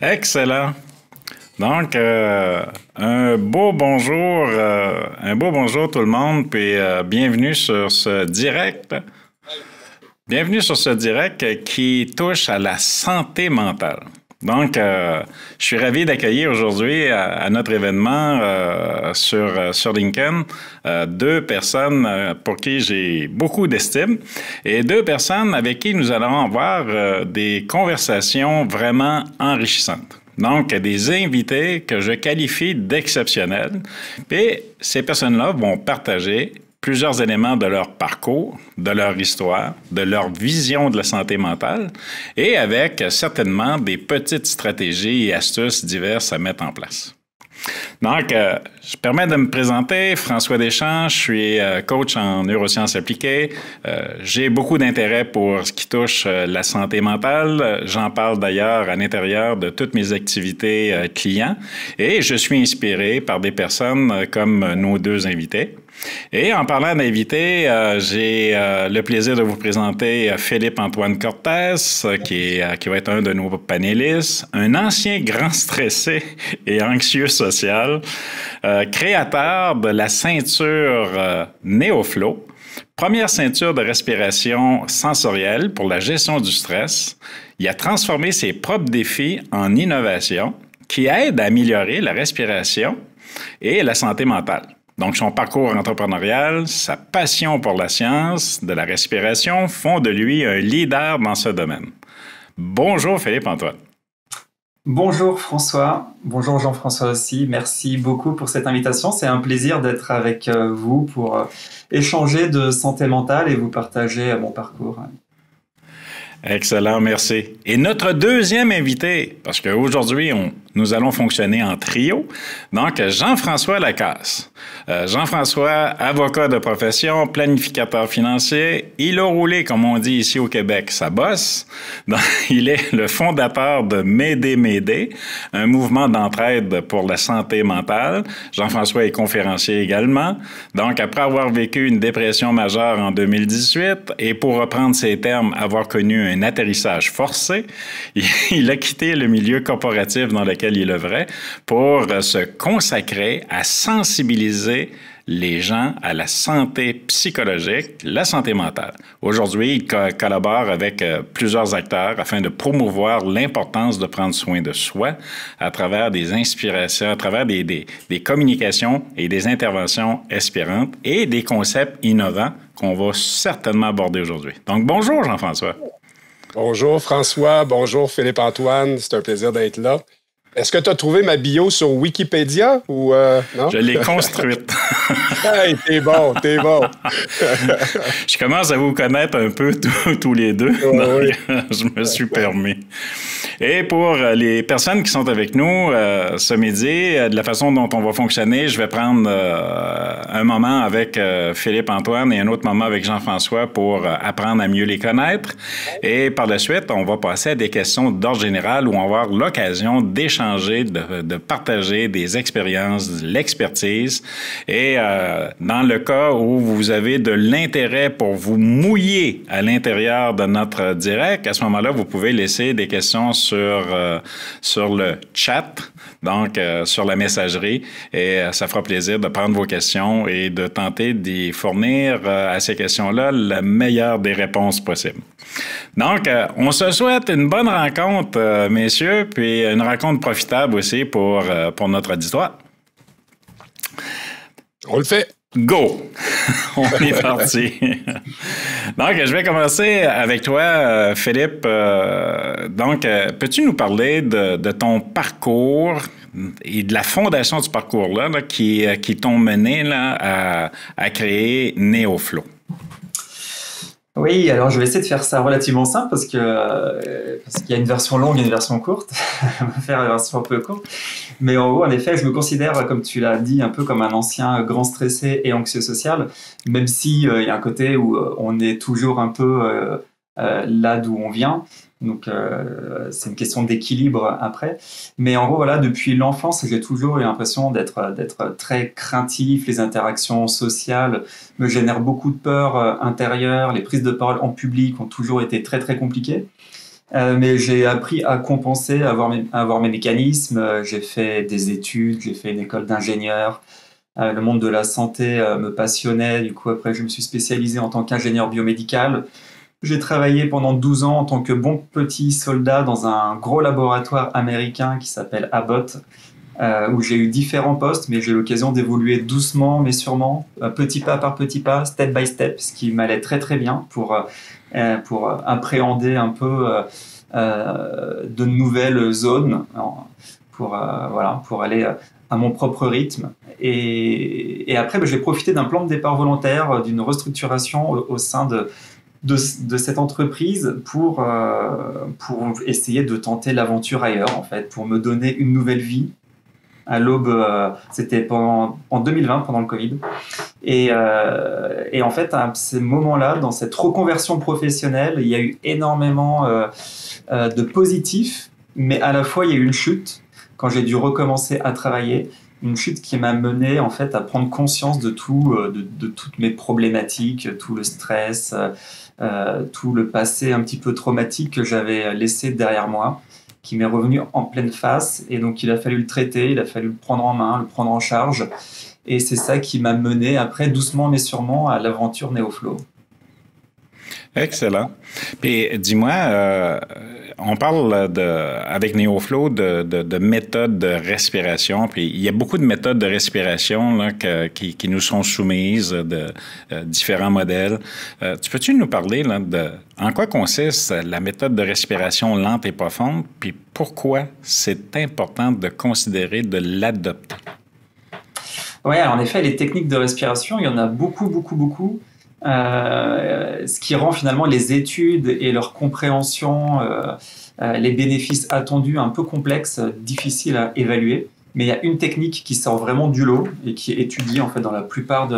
Excellent. Donc, un beau bonjour tout le monde, puis bienvenue sur ce direct. Bienvenue sur ce direct qui touche à la santé mentale. Donc, je suis ravi d'accueillir aujourd'hui à notre événement sur LinkedIn deux personnes pour qui j'ai beaucoup d'estime et deux personnes avec qui nous allons avoir des conversations vraiment enrichissantes. Donc, des invités que je qualifie d'exceptionnels. Et ces personnes-là vont partager plusieurs éléments de leur parcours, de leur histoire, de leur vision de la santé mentale et avec certainement des petites stratégies et astuces diverses à mettre en place. Donc, je permets de me présenter. François Deschamps, je suis coach en neurosciences appliquées. J'ai beaucoup d'intérêt pour ce qui touche la santé mentale. J'en parle d'ailleurs à l'intérieur de toutes mes activités clients et je suis inspiré par des personnes comme nos deux invités. Et en parlant d'invités, j'ai le plaisir de vous présenter Philippe-Antoine Cortez, qui va être un de nos panélistes, un ancien grand stressé et anxieux social, créateur de la ceinture NeoFlow, première ceinture de respiration sensorielle pour la gestion du stress. Il a transformé ses propres défis en innovation qui aide à améliorer la respiration et la santé mentale. Donc, son parcours entrepreneurial, sa passion pour la science de la respiration font de lui un leader dans ce domaine. Bonjour Philippe-Antoine. Bonjour François, bonjour Jean-François aussi. Merci beaucoup pour cette invitation. C'est un plaisir d'être avec vous pour échanger de santé mentale et vous partager mon parcours. Excellent, merci. Et notre deuxième invité, parce qu'aujourd'hui, nous allons fonctionner en trio, donc Jean-François Lacasse. Jean-François, avocat de profession, planificateur financier, il a roulé, comme on dit ici au Québec, sa bosse. Donc, il est le fondateur de M'aider, un mouvement d'entraide pour la santé mentale. Jean-François est conférencier également. Donc, après avoir vécu une dépression majeure en 2018 et pour reprendre ses termes, avoir connu un atterrissage forcé, il a quitté le milieu corporatif dans lequel il œuvrait pour se consacrer à sensibiliser les gens à la santé psychologique, la santé mentale. Aujourd'hui, il collabore avec plusieurs acteurs afin de promouvoir l'importance de prendre soin de soi à travers des inspirations, à travers des communications et des interventions inspirantes et des concepts innovants qu'on va certainement aborder aujourd'hui. Donc, bonjour Jean-François. Bonjour François, bonjour Philippe-Antoine, c'est un plaisir d'être là. Est-ce que tu as trouvé ma bio sur Wikipédia ou non? Je l'ai construite. Hey, t'es bon, t'es bon. Je commence à vous connaître un peu tous les deux, Oh, donc oui. je me suis permis. Et pour les personnes qui sont avec nous ce midi, de la façon dont on va fonctionner, je vais prendre un moment avec Philippe-Antoine et un autre moment avec Jean-François pour apprendre à mieux les connaître. Et par la suite, on va passer à des questions d'ordre général où on va avoir l'occasion d'échanger, de partager des expériences, de l'expertise. Et dans le cas où vous avez de l'intérêt pour vous mouiller à l'intérieur de notre direct, à ce moment-là, vous pouvez laisser des questions sur le chat, donc sur la messagerie, et ça fera plaisir de prendre vos questions et de tenter d'y fournir à ces questions-là la meilleure des réponses possibles. Donc, on se souhaite une bonne rencontre, messieurs, puis une rencontre profitable aussi pour notre auditoire. On le fait. Go! On est parti. Donc, je vais commencer avec toi, Philippe. Donc, peux-tu nous parler de ton parcours et de la fondation du parcours-là qui t'ont mené là, à créer NeoFlow? Oui, alors je vais essayer de faire ça relativement simple parce qu'il y a une version longue et une version courte. On va faire une version un peu courte. Mais en gros, en effet, je me considère, comme tu l'as dit, un peu comme un ancien grand stressé et anxieux social, même si il y a un côté où on est toujours un peu là d'où on vient. Donc, c'est une question d'équilibre après. Mais en gros, voilà, depuis l'enfance, j'ai toujours eu l'impression d'être très craintif. Les interactions sociales me génèrent beaucoup de peur intérieure. Les prises de parole en public ont toujours été très, très compliquées. Mais j'ai appris à compenser, à avoir mes mécanismes. J'ai fait des études, j'ai fait une école d'ingénieur. Le monde de la santé me passionnait. Du coup, après, je me suis spécialisé en tant qu'ingénieur biomédical. J'ai travaillé pendant 12 ans en tant que bon petit soldat dans un gros laboratoire américain qui s'appelle Abbott, où j'ai eu différents postes, mais j'ai eu l'occasion d'évoluer doucement mais sûrement, petit pas par petit pas, step by step, ce qui m'allait très très bien pour appréhender un peu de nouvelles zones, pour aller à mon propre rythme. Et après, j'ai profité d'un plan de départ volontaire, d'une restructuration au sein de cette entreprise pour essayer de tenter l'aventure ailleurs, en fait, pour me donner une nouvelle vie. À l'aube, c'était en 2020, pendant le Covid. Et en fait, à ces moments-là, dans cette reconversion professionnelle, il y a eu énormément de positifs, mais à la fois, il y a eu une chute quand j'ai dû recommencer à travailler. Une chute qui m'a mené en fait à prendre conscience de toutes mes problématiques, tout le stress, tout le passé un petit peu traumatique que j'avais laissé derrière moi, qui m'est revenu en pleine face. Et donc il a fallu le traiter, il a fallu le prendre en main, le prendre en charge. Et c'est ça qui m'a mené après, doucement mais sûrement, à l'aventure NeoFlow. Excellent. Puis dis-moi, on parle avec NeoFlow de méthodes de respiration. Puis il y a beaucoup de méthodes de respiration là, qui nous sont soumises de différents modèles. Tu peux-tu nous parler là, en quoi consiste la méthode de respiration lente et profonde, puis pourquoi c'est important de considérer de l'adopter? Oui, en effet, les techniques de respiration, il y en a beaucoup, beaucoup, beaucoup. Ce qui rend finalement les études et leur compréhension, les bénéfices attendus un peu complexes, difficiles à évaluer. Mais il y a une technique qui sort vraiment du lot et qui est étudiée en fait dans la plupart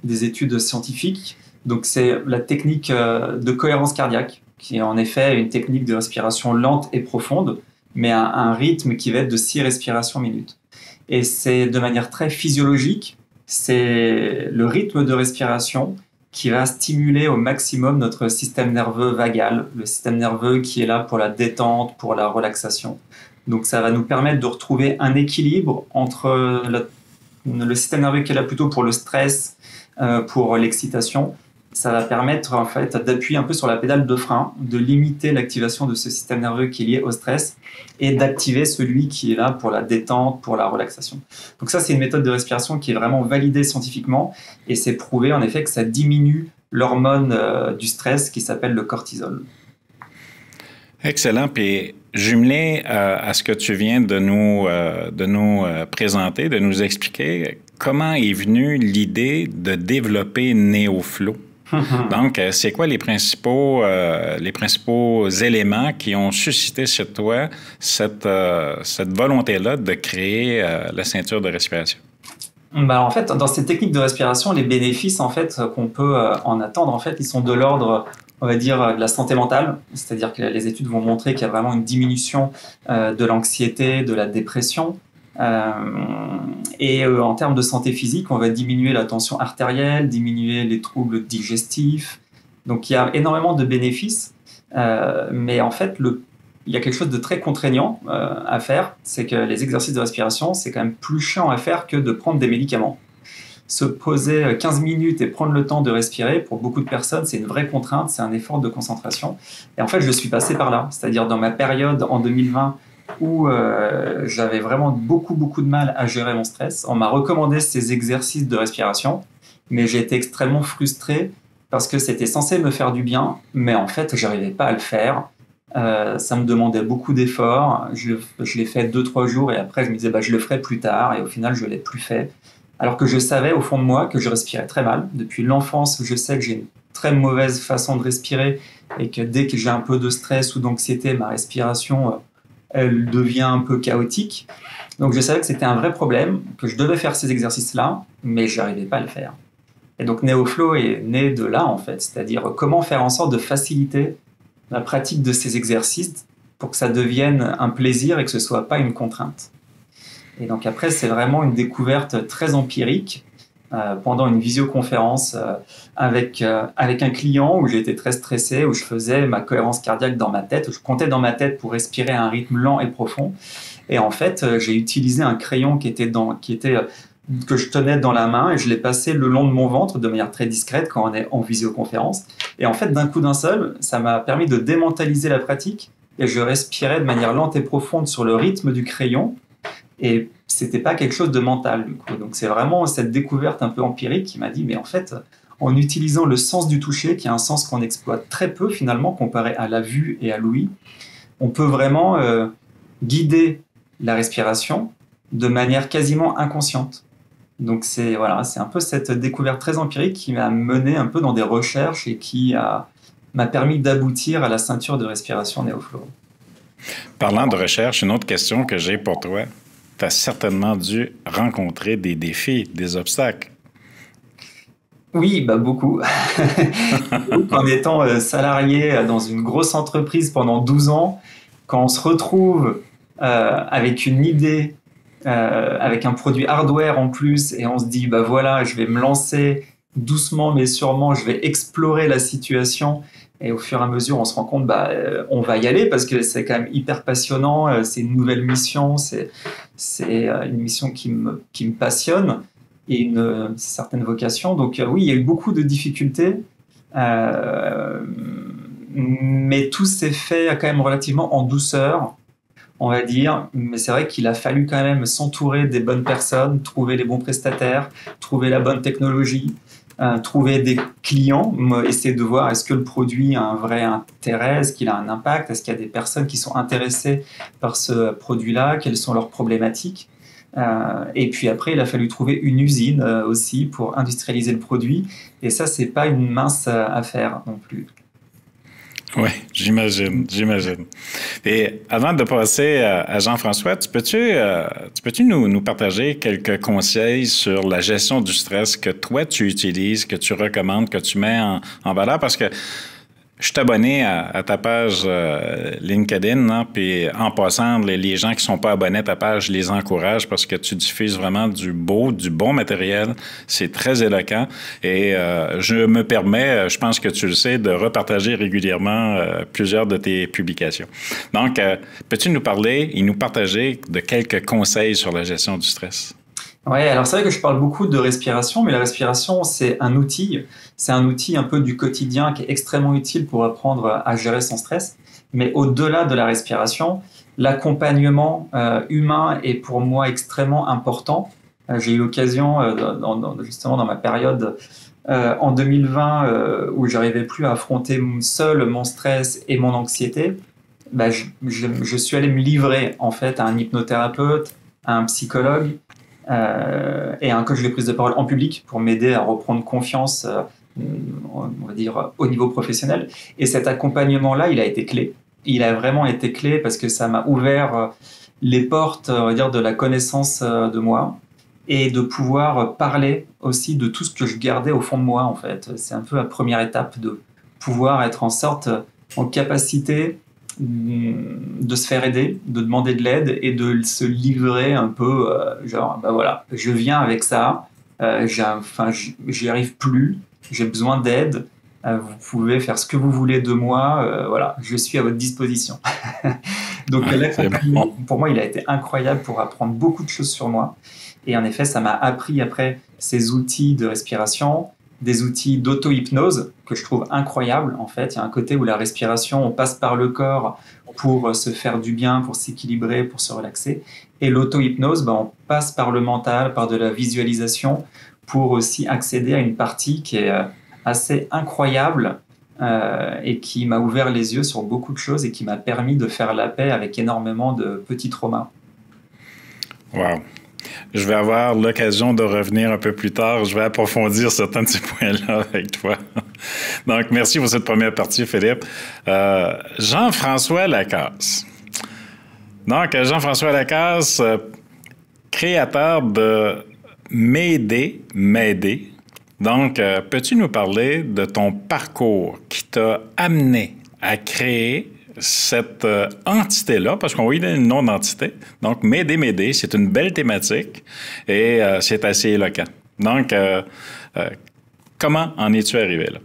des études scientifiques. Donc c'est la technique de cohérence cardiaque, qui est en effet une technique de respiration lente et profonde, mais à un rythme qui va être de 6 respirations minutes. Et c'est de manière très physiologique, c'est le rythme de respiration qui va stimuler au maximum notre système nerveux vagal, le système nerveux qui est là pour la détente, pour la relaxation. Donc ça va nous permettre de retrouver un équilibre entre le système nerveux qui est là plutôt pour le stress, pour l'excitation. Ça va permettre en fait d'appuyer un peu sur la pédale de frein, de limiter l'activation de ce système nerveux qui est lié au stress et d'activer celui qui est là pour la détente, pour la relaxation. Donc ça, c'est une méthode de respiration qui est vraiment validée scientifiquement et c'est prouvé en effet que ça diminue l'hormone du stress qui s'appelle le cortisol. Excellent. Puis jumelé à ce que tu viens de nous présenter, de nous expliquer, comment est venue l'idée de développer NeoFlow? Donc, c'est quoi les principaux éléments qui ont suscité chez toi cette volonté-là de créer la ceinture de respiration? En fait, dans ces techniques de respiration, les bénéfices en fait qu'on peut en attendre, en fait, ils sont de l'ordre, on va dire, de la santé mentale. C'est-à-dire que les études vont montrer qu'il y a vraiment une diminution de l'anxiété, de la dépression. Et en termes de santé physique, on va diminuer la tension artérielle, diminuer les troubles digestifs. Donc il y a énormément de bénéfices, mais en fait, il y a quelque chose de très contraignant à faire, c'est que les exercices de respiration, c'est quand même plus chiant à faire que de prendre des médicaments. Se poser 15 minutes et prendre le temps de respirer, pour beaucoup de personnes, c'est une vraie contrainte, c'est un effort de concentration. Et en fait, je suis passé par là, c'est-à-dire dans ma période en 2020, où j'avais vraiment beaucoup de mal à gérer mon stress. On m'a recommandé ces exercices de respiration, mais j'ai été extrêmement frustré parce que c'était censé me faire du bien, mais en fait, je n'arrivais pas à le faire. Ça me demandait beaucoup d'efforts. Je l'ai fait 2-3 jours et après, je me disais, je le ferai plus tard. Et au final, je ne l'ai plus fait. Alors que je savais au fond de moi que je respirais très mal. Depuis l'enfance, je sais que j'ai une très mauvaise façon de respirer et que dès que j'ai un peu de stress ou d'anxiété, ma respiration elle devient un peu chaotique. Donc je savais que c'était un vrai problème, que je devais faire ces exercices-là, mais je n'arrivais pas à le faire. Et donc NeoFlow est né de là, en fait, c'est-à-dire comment faire en sorte de faciliter la pratique de ces exercices pour que ça devienne un plaisir et que ce ne soit pas une contrainte. Et donc après, c'est vraiment une découverte très empirique pendant une visioconférence avec un client où j'étais très stressé, où je faisais ma cohérence cardiaque dans ma tête, où je comptais dans ma tête pour respirer à un rythme lent et profond. Et en fait, j'ai utilisé un crayon que je tenais dans la main et je l'ai passé le long de mon ventre de manière très discrète quand on est en visioconférence. Et en fait, d'un coup d'un seul, ça m'a permis de démentaliser la pratique et je respirais de manière lente et profonde sur le rythme du crayon. Et c'était pas quelque chose de mental, du coup. Donc, c'est vraiment cette découverte un peu empirique qui m'a dit, mais en fait, en utilisant le sens du toucher, qui est un sens qu'on exploite très peu finalement, comparé à la vue et à l'ouïe, on peut vraiment guider la respiration de manière quasiment inconsciente. Donc, c'est un peu cette découverte très empirique qui m'a mené un peu dans des recherches et qui m'a permis d'aboutir à la ceinture de respiration NeoFlow. Parlant de recherche, une autre question que j'ai pour toi. Tu as certainement dû rencontrer des défis, des obstacles. Oui, beaucoup. En étant salarié dans une grosse entreprise pendant 12 ans, quand on se retrouve avec une idée, avec un produit hardware en plus, et on se dit, voilà, je vais me lancer doucement mais sûrement, je vais explorer la situation. Et au fur et à mesure, on se rend compte, on va y aller parce que c'est quand même hyper passionnant. C'est une nouvelle mission, c'est une mission qui me passionne et une certaine vocation. Donc oui, il y a eu beaucoup de difficultés, mais tout s'est fait quand même relativement en douceur, on va dire. Mais c'est vrai qu'il a fallu quand même s'entourer des bonnes personnes, trouver les bons prestataires, trouver la bonne technologie. Trouver des clients, essayer de voir est-ce que le produit a un vrai intérêt, est-ce qu'il a un impact, est-ce qu'il y a des personnes qui sont intéressées par ce produit-là, quelles sont leurs problématiques. Et puis après, il a fallu trouver une usine aussi pour industrialiser le produit. Et ça, c'est pas une mince affaire non plus. Oui, j'imagine. Et avant de passer à Jean-François, tu peux-tu nous partager quelques conseils sur la gestion du stress que toi, tu utilises, que tu recommandes, que tu mets en valeur? Parce que je suis abonné à ta page LinkedIn, hein, puis en passant, les gens qui ne sont pas abonnés à ta page, je les encourage parce que tu diffuses vraiment du bon matériel. C'est très éloquent et je me permets, je pense que tu le sais, de repartager régulièrement plusieurs de tes publications. Donc, peux-tu nous parler et nous partager de quelques conseils sur la gestion du stress? Oui, alors c'est vrai que je parle beaucoup de respiration, mais la respiration, c'est un outil un peu du quotidien qui est extrêmement utile pour apprendre à gérer son stress. Mais au-delà de la respiration, l'accompagnement humain est pour moi extrêmement important. J'ai eu l'occasion, justement dans ma période en 2020, où j'arrivais plus à affronter seul mon stress et mon anxiété, je suis allé me livrer en fait à un hypnothérapeute, à un psychologue, et un coach de prise de parole en public pour m'aider à reprendre confiance, on va dire, au niveau professionnel. Et cet accompagnement-là, il a été clé. Il a vraiment été clé parce que ça m'a ouvert les portes, on va dire, de la connaissance de moi et de pouvoir parler aussi de tout ce que je gardais au fond de moi, en fait. C'est un peu la première étape de pouvoir être en capacité de se faire aider, de demander de l'aide et de se livrer un peu, voilà, je viens avec ça, j'y arrive plus, j'ai besoin d'aide, vous pouvez faire ce que vous voulez de moi, voilà, je suis à votre disposition. Donc l'accompagnement, pour moi, il a été incroyable pour apprendre beaucoup de choses sur moi. Et en effet, ça m'a appris après ces outils de respiration, des outils d'auto-hypnose que je trouve incroyables. En fait, il y a un côté où la respiration, on passe par le corps pour se faire du bien, pour s'équilibrer, pour se relaxer. Et l'auto-hypnose, on passe par le mental, par de la visualisation, pour aussi accéder à une partie qui est assez incroyable et qui m'a ouvert les yeux sur beaucoup de choses et qui m'a permis de faire la paix avec énormément de petits traumas. Wow. Je vais avoir l'occasion de revenir un peu plus tard. Je vais approfondir certains de ces points-là avec toi. Donc, merci pour cette première partie, Philippe. Jean-François Lacasse. Donc, Jean-François Lacasse, créateur de M'aider. Donc, peux-tu nous parler de ton parcours qui t'a amené à créer cette entité-là, parce qu'on va lui donner le nom d'entité. Donc, M'aider, c'est une belle thématique et c'est assez éloquent. Donc, comment en es-tu arrivé là?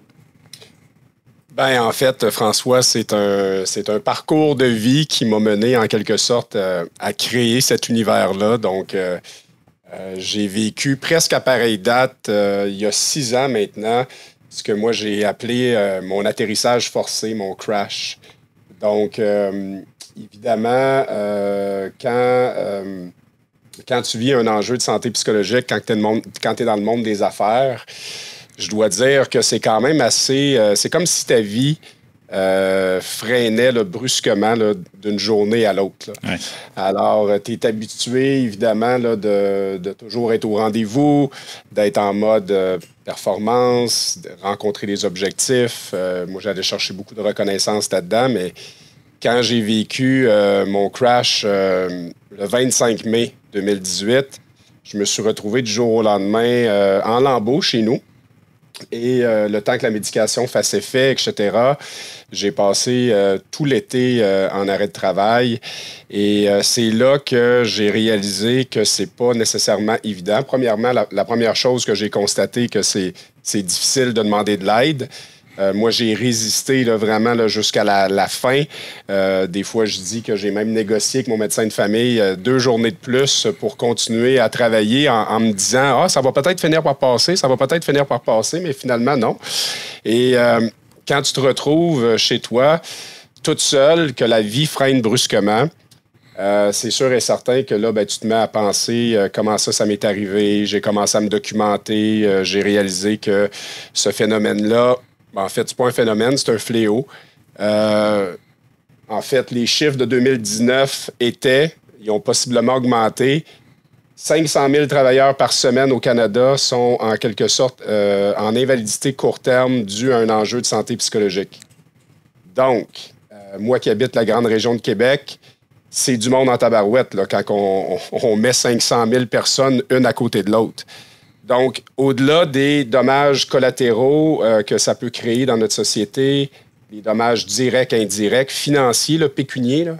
Ben, en fait, François, c'est un parcours de vie qui m'a mené en quelque sorte à créer cet univers-là. Donc, j'ai vécu presque à pareille date, il y a 6 ans maintenant, ce que moi j'ai appelé mon atterrissage forcé, mon crash. Donc, évidemment, quand tu vis un enjeu de santé psychologique, quand tu es dans le monde des affaires, je dois dire que c'est quand même assez... c'est comme si ta vie freinait là, brusquement là, d'une journée à l'autre. Ouais. Alors, tu es habitué, évidemment, là, de toujours être au rendez-vous, d'être en mode performance, de rencontrer des objectifs. Moi, j'allais chercher beaucoup de reconnaissance là-dedans, mais quand j'ai vécu mon crash le 25 mai 2018, je me suis retrouvé du jour au lendemain en lambeaux chez nous. Et le temps que la médication fasse effet, etc., j'ai passé tout l'été en arrêt de travail. Et c'est là que j'ai réalisé que c'est pas nécessairement évident. Premièrement, la première chose que j'ai constaté, que c'est difficile de demander de l'aide. Moi, j'ai résisté là, vraiment là, jusqu'à la fin. Des fois, je dis que j'ai même négocié avec mon médecin de famille 2 journées de plus pour continuer à travailler en me disant « Ah, ça va peut-être finir par passer, ça va peut-être finir par passer », mais finalement, non. Et quand tu te retrouves chez toi, toute seule, que la vie freine brusquement, c'est sûr et certain que là, ben, tu te mets à penser comment ça m'est arrivé. J'ai commencé à me documenter. J'ai réalisé que ce phénomène-là, en fait, c'est pas un phénomène, c'est un fléau. En fait, les chiffres de 2019 ils ont possiblement augmenté. 500 000 travailleurs par semaine au Canada sont en quelque sorte en invalidité court terme due à un enjeu de santé psychologique. Donc, moi qui habite la grande région de Québec, c'est du monde en tabarouette là, quand on met 500 000 personnes une à côté de l'autre. Donc, au-delà des dommages collatéraux que ça peut créer dans notre société, les dommages directs, indirects, financiers, là, pécuniers, là,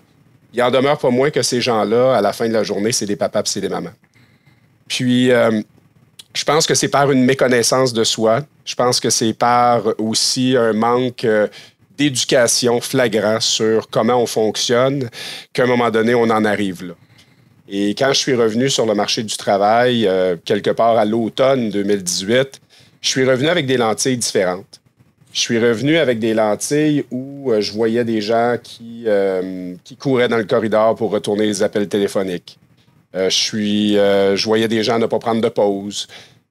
il en demeure pas moins que ces gens-là, à la fin de la journée, c'est des papas et c'est des mamans. Puis, je pense que c'est par une méconnaissance de soi. Je pense que c'est par aussi un manque d'éducation flagrant sur comment on fonctionne qu'à un moment donné, on en arrive là. Et quand je suis revenu sur le marché du travail, quelque part à l'automne 2018, je suis revenu avec des lentilles différentes. Je suis revenu avec des lentilles où je voyais des gens qui couraient dans le corridor pour retourner les appels téléphoniques. Je voyais des gens ne pas prendre de pause.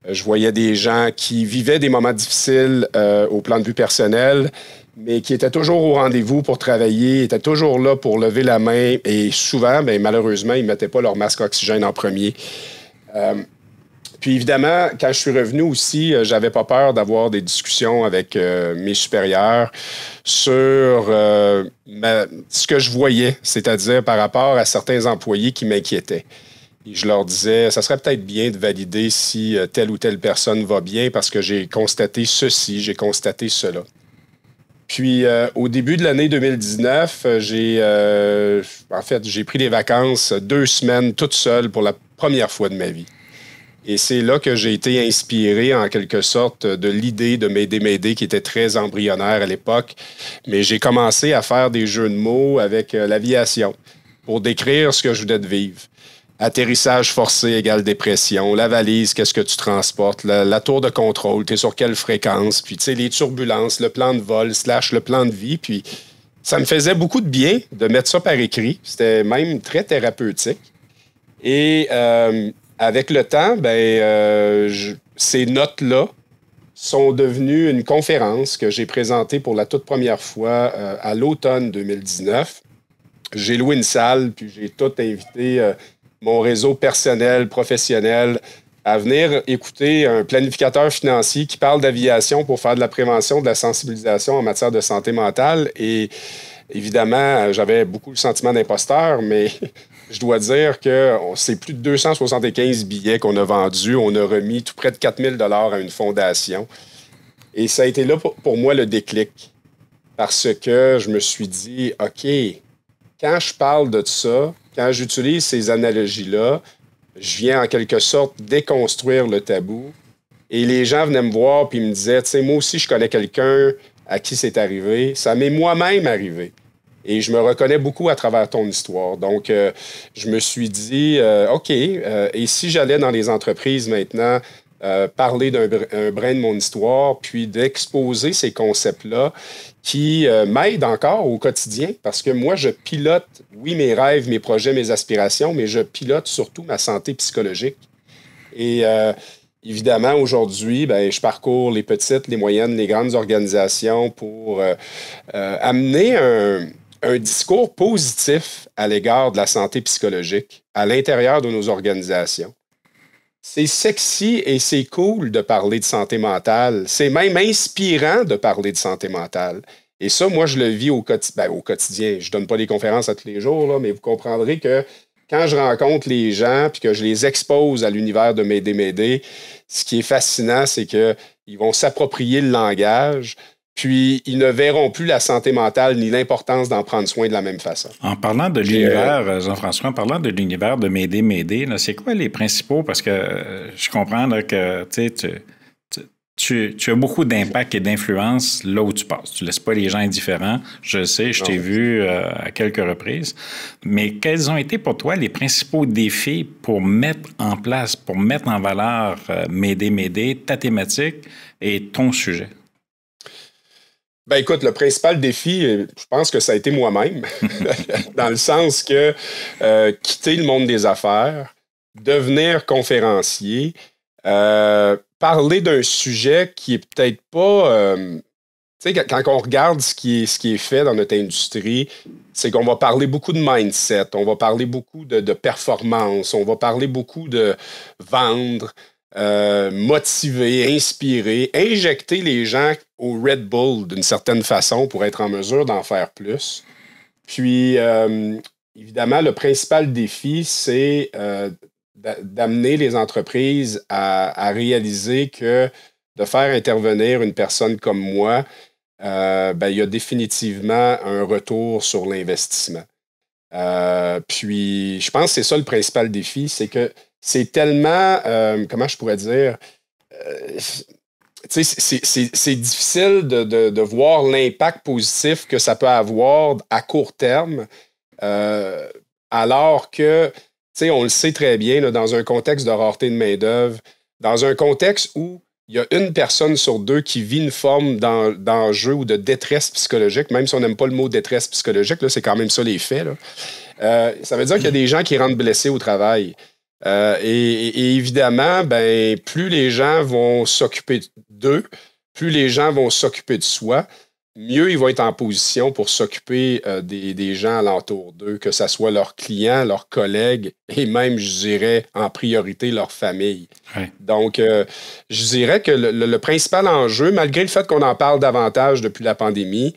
Je voyais des gens qui vivaient des moments difficiles au plan de vue personnel, mais qui étaient toujours au rendez-vous pour travailler, étaient toujours là pour lever la main. Et souvent, bien, malheureusement, ils ne mettaient pas leur masque oxygène en premier. Puis évidemment, quand je suis revenu aussi, j'avais pas peur d'avoir des discussions avec mes supérieurs sur ce que je voyais, c'est-à-dire par rapport à certains employés qui m'inquiétaient. Et je leur disais, ça serait peut-être bien de valider si telle ou telle personne va bien parce que j'ai constaté ceci, j'ai constaté cela. Puis, au début de l'année 2019, j'ai pris des vacances 2 semaines toute seule pour la première fois de ma vie. Et c'est là que j'ai été inspiré, en quelque sorte, de l'idée de m'aider, qui était très embryonnaire à l'époque. Mais j'ai commencé à faire des jeux de mots avec l'aviation pour décrire ce que je venais de vivre. Atterrissage forcé égale dépression. La valise, qu'est-ce que tu transportes? La tour de contrôle, tu es sur quelle fréquence? Puis, tu sais, les turbulences, le plan de vol / le plan de vie. Puis, ça me faisait beaucoup de bien de mettre ça par écrit. C'était même très thérapeutique. Et avec le temps, ces notes-là sont devenues une conférence que j'ai présentée pour la toute première fois à l'automne 2019. J'ai loué une salle, puis j'ai tout invité mon réseau personnel, professionnel, à venir écouter un planificateur financier qui parle d'aviation pour faire de la prévention, de la sensibilisation en matière de santé mentale. Et évidemment, j'avais beaucoup le sentiment d'imposteur, mais je dois dire que c'est plus de 275 billets qu'on a vendus. On a remis tout près de 4 000 $ à une fondation. Et ça a été là pour moi le déclic. Parce que je me suis dit, OK, quand je parle de ça, quand j'utilise ces analogies-là, je viens en quelque sorte déconstruire le tabou Et les gens venaient me voir puis ils me disaient, tu sais, moi aussi, je connais quelqu'un à qui c'est arrivé. Ça m'est moi-même arrivé. Et je me reconnais beaucoup à travers ton histoire. Donc, je me suis dit, OK, et si j'allais dans les entreprises maintenant, parler un brin de mon histoire, puis d'exposer ces concepts-là qui m'aident encore au quotidien, parce que moi, je pilote, oui, mes rêves, mes projets, mes aspirations, mais je pilote surtout ma santé psychologique. Et évidemment, aujourd'hui, ben, je parcours les petites, les moyennes, les grandes organisations pour amener un discours positif à l'égard de la santé psychologique à l'intérieur de nos organisations. C'est sexy et c'est cool de parler de santé mentale. C'est même inspirant de parler de santé mentale. Et ça, moi, je le vis au quotidien. Je ne donne pas des conférences à tous les jours, là, mais vous comprendrez que quand je rencontre les gens puis que je les expose à l'univers de M'aider, ce qui est fascinant, c'est qu'ils vont s'approprier le langage, puis ils ne verront plus la santé mentale ni l'importance d'en prendre soin de la même façon. En parlant de l'univers, Jean-François, en parlant de l'univers de M'aider, là, c'est quoi les principaux? Parce que je comprends là, que tu as beaucoup d'impact et d'influence là où tu passes. Tu ne laisses pas les gens indifférents. Je le sais, je t'ai vu à quelques reprises. Mais quels ont été pour toi les principaux défis pour mettre en place, pour mettre en valeur M'aider, ta thématique et ton sujet? Ben écoute, le principal défi, je pense que ça a été moi-même, dans le sens que quitter le monde des affaires, devenir conférencier, parler d'un sujet qui est peut-être pas... tu sais, quand on regarde ce qui est fait dans notre industrie, c'est qu'on va parler beaucoup de mindset, on va parler beaucoup de performance, on va parler beaucoup de vendre, motiver, inspirer, injecter les gens au Red Bull d'une certaine façon pour être en mesure d'en faire plus. Puis, évidemment, le principal défi, c'est d'amener les entreprises à réaliser que de faire intervenir une personne comme moi, il y a définitivement un retour sur l'investissement. Puis, je pense que c'est ça le principal défi, c'est que c'est tellement, comment je pourrais dire, c'est difficile de voir l'impact positif que ça peut avoir à court terme, alors que, on le sait très bien, là, dans un contexte de rareté de main-d'œuvre, dans un contexte où il y a une personne sur deux qui vit une forme d'enjeu ou de détresse psychologique, même si on n'aime pas le mot détresse psychologique, là, c'est quand même ça les faits. Là. Ça veut dire qu'il y a des gens qui rentrent blessés au travail. Et évidemment, plus les gens vont s'occuper d'eux, plus les gens vont s'occuper de soi, mieux ils vont être en position pour s'occuper des gens alentour d'eux, que ce soit leurs clients, leurs collègues et même, je dirais, en priorité, leur famille. Ouais. Donc, je dirais que le principal enjeu, malgré le fait qu'on en parle davantage depuis la pandémie,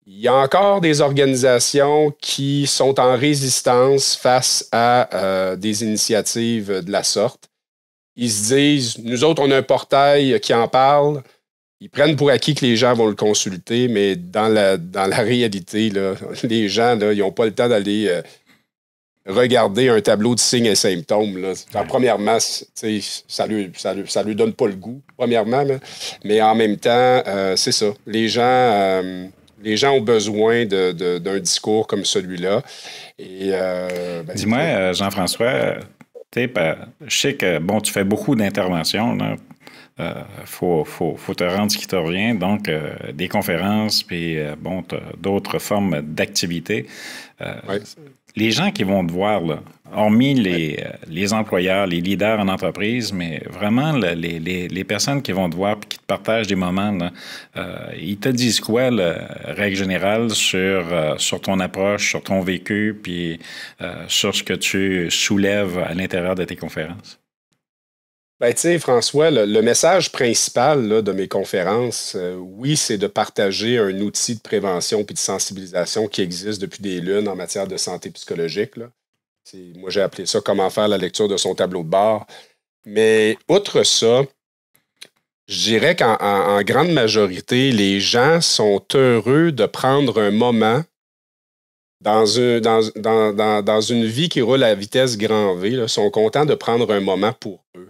il y a encore des organisations qui sont en résistance face à des initiatives de la sorte. Ils se disent, nous autres, on a un portail qui en parle. Ils prennent pour acquis que les gens vont le consulter, mais dans la réalité, là, les gens, là, ils n'ont pas le temps d'aller regarder un tableau de signes et symptômes. Là. Premièrement, ça lui donne pas le goût, premièrement. Là. Mais en même temps, c'est ça. Les gens ont besoin d'un discours comme celui-là. Et, dis-moi, Jean-François, je sais que tu fais beaucoup d'interventions. Faut te rendre ce qui te revient. Donc, des conférences, puis d'autres formes d'activités. Ouais. Les gens qui vont te voir, là, hormis les employeurs, les leaders en entreprise, mais vraiment les personnes qui vont te voir et qui te partagent des moments, là, ils te disent quoi, la règle générale, sur ton approche, sur ton vécu, puis sur ce que tu soulèves à l'intérieur de tes conférences? Ben, tu sais, François, le message principal là, de mes conférences, oui, c'est de partager un outil de prévention puis de sensibilisation qui existe depuis des lunes en matière de santé psychologique. Là. Moi, j'ai appelé ça « Comment faire la lecture de son tableau de bord ». Mais outre ça, je dirais qu'en grande majorité, les gens sont heureux de prendre un moment dans une vie qui roule à vitesse grand V, là, sont contents de prendre un moment pour eux.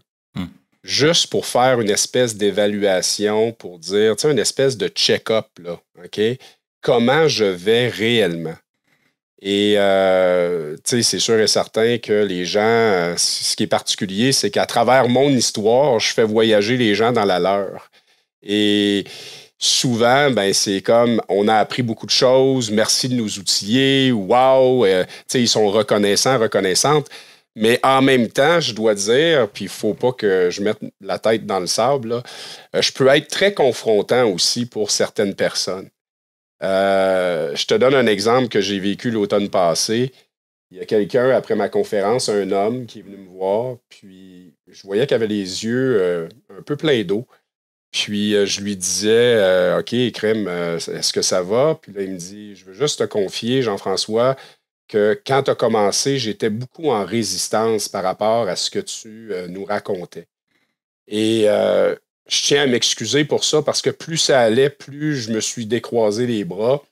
juste pour faire une espèce d'évaluation, pour dire, tu sais, une espèce de check-up, là, OK? Comment je vais réellement? Et, tu sais, c'est sûr et certain que les gens, ce qui est particulier, c'est qu'à travers mon histoire, je fais voyager les gens dans la leur. Et souvent, ben, c'est comme, on a appris beaucoup de choses, merci de nous outiller, wow, tu sais, ils sont reconnaissants, reconnaissantes. Mais en même temps, je dois dire, puis il ne faut pas que je mette la tête dans le sable, là, je peux être très confrontant aussi pour certaines personnes. Je te donne un exemple que j'ai vécu l'automne passé. Il y a quelqu'un, après ma conférence, un homme qui est venu me voir, puis je voyais qu'il avait les yeux un peu pleins d'eau. Puis je lui disais, OK, Crème, est-ce que ça va? Puis là, il me dit, je veux juste te confier, Jean-François, que quand tu as commencé, j'étais beaucoup en résistance par rapport à ce que tu nous racontais. Et je tiens à m'excuser pour ça parce que plus ça allait, plus je me suis décroisé les bras.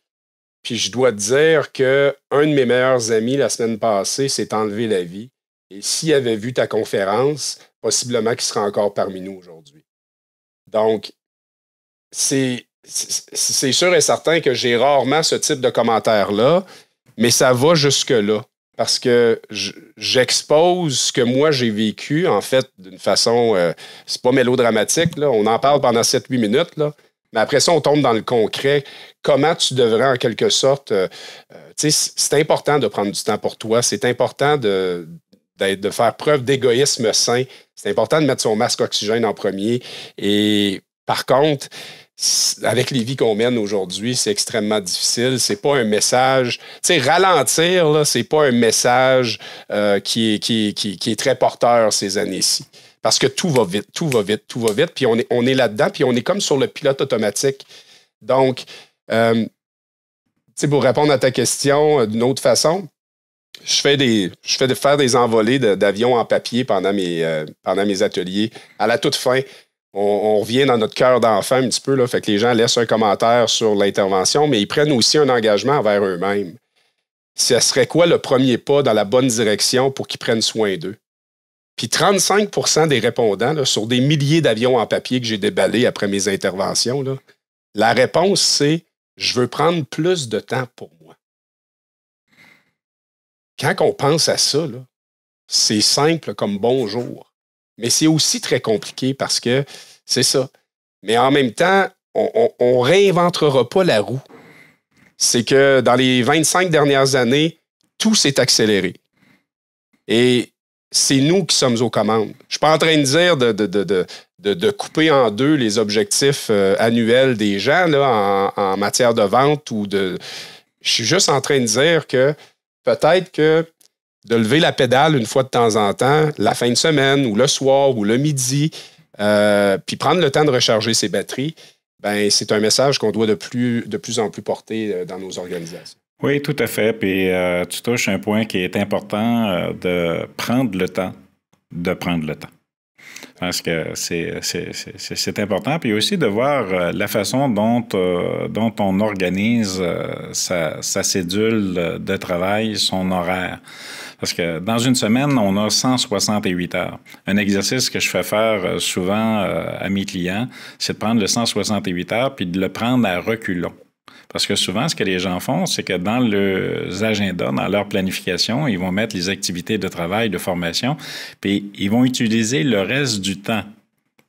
Puis je dois te dire qu'un de mes meilleurs amis la semaine passée s'est enlevé la vie. Et s'il avait vu ta conférence, possiblement qu'il serait encore parmi nous aujourd'hui. Donc, c'est sûr et certain que j'ai rarement ce type de commentaire-là, mais ça va jusque-là. Parce que j'expose ce que moi j'ai vécu, en fait, d'une façon, c'est pas mélodramatique, là. On en parle pendant 7-8 minutes, là. Mais après ça, on tombe dans le concret. Comment tu devrais, en quelque sorte, tu sais, c'est important de prendre du temps pour toi. C'est important de faire preuve d'égoïsme sain. C'est important de mettre son masque oxygène en premier. Et par contre, avec les vies qu'on mène aujourd'hui, c'est extrêmement difficile. C'est pas un message... Tu sais, ralentir, là, c'est pas un message qui est très porteur ces années-ci. Parce que tout va vite, tout va vite, tout va vite. Puis on est là-dedans, puis on est comme sur le pilote automatique. Donc, tu sais, pour répondre à ta question d'une autre façon, je fais faire des envolées d'avions en papier pendant mes ateliers. À la toute fin, on revient dans notre cœur d'enfant un petit peu, là, fait que les gens laissent un commentaire sur l'intervention, mais ils prennent aussi un engagement envers eux-mêmes. Ce serait quoi le premier pas dans la bonne direction pour qu'ils prennent soin d'eux? Puis 35% des répondants, là, sur des milliers d'avions en papier que j'ai déballés après mes interventions, là, la réponse, c'est « je veux prendre plus de temps pour moi ». Quand on pense à ça, là, c'est simple comme bonjour. Mais c'est aussi très compliqué parce que c'est ça. Mais en même temps, on ne réinventera pas la roue. C'est que dans les 25 dernières années, tout s'est accéléré. Et c'est nous qui sommes aux commandes. Je ne suis pas en train de dire de couper en deux les objectifs annuels des gens là, en matière de vente ou de... Je suis juste en train de dire que peut-être que de lever la pédale une fois de temps en temps, la fin de semaine ou le soir ou le midi, puis prendre le temps de recharger ses batteries, ben c'est un message qu'on doit de plus en plus porter dans nos organisations. Oui, tout à fait. Puis tu touches un point qui est important, de prendre le temps de prendre le temps. Parce que c'est important. Puis aussi de voir la façon dont on organise sa cédule de travail, son horaire. Parce que dans une semaine, on a 168 heures. Un exercice que je fais faire souvent à mes clients, c'est de prendre le 168 heures puis de le prendre à reculons. Parce que souvent, ce que les gens font, c'est que dans leurs agendas, dans leur planification, ils vont mettre les activités de travail, de formation, puis ils vont utiliser le reste du temps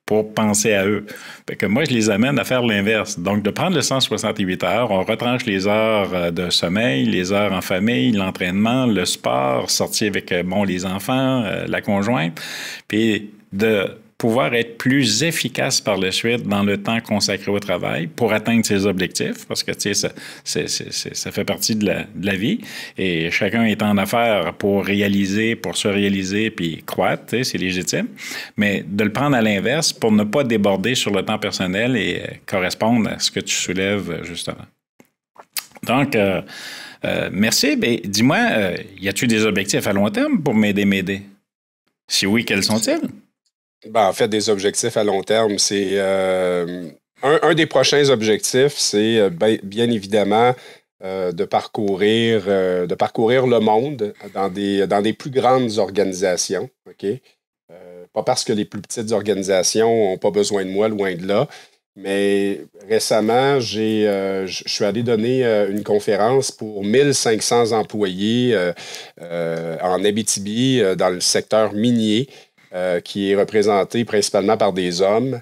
pour penser à eux. Fait que moi, je les amène à faire l'inverse. Donc, de prendre le 168 heures, on retranche les heures de sommeil, les heures en famille, l'entraînement, le sport, sortir avec les enfants, la conjointe, puis de pouvoir être plus efficace par la suite dans le temps consacré au travail pour atteindre ses objectifs, parce que tu sais, ça fait partie de la vie, et chacun est en affaires pour se réaliser puis croître, tu sais, c'est légitime, mais de le prendre à l'inverse pour ne pas déborder sur le temps personnel et correspondre à ce que tu soulèves justement. Donc, merci. Ben, dis-moi, y a-t-il des objectifs à long terme pour m'aider? Si oui, quels sont-ils? Ben, en fait, des objectifs à long terme, c'est un des prochains objectifs, c'est bien évidemment de parcourir le monde dans des plus grandes organisations. OK? pas parce que les plus petites organisations n'ont pas besoin de moi, loin de là, mais récemment, je suis allé donner une conférence pour 1500 employés en Abitibi, dans le secteur minier, qui est représenté principalement par des hommes.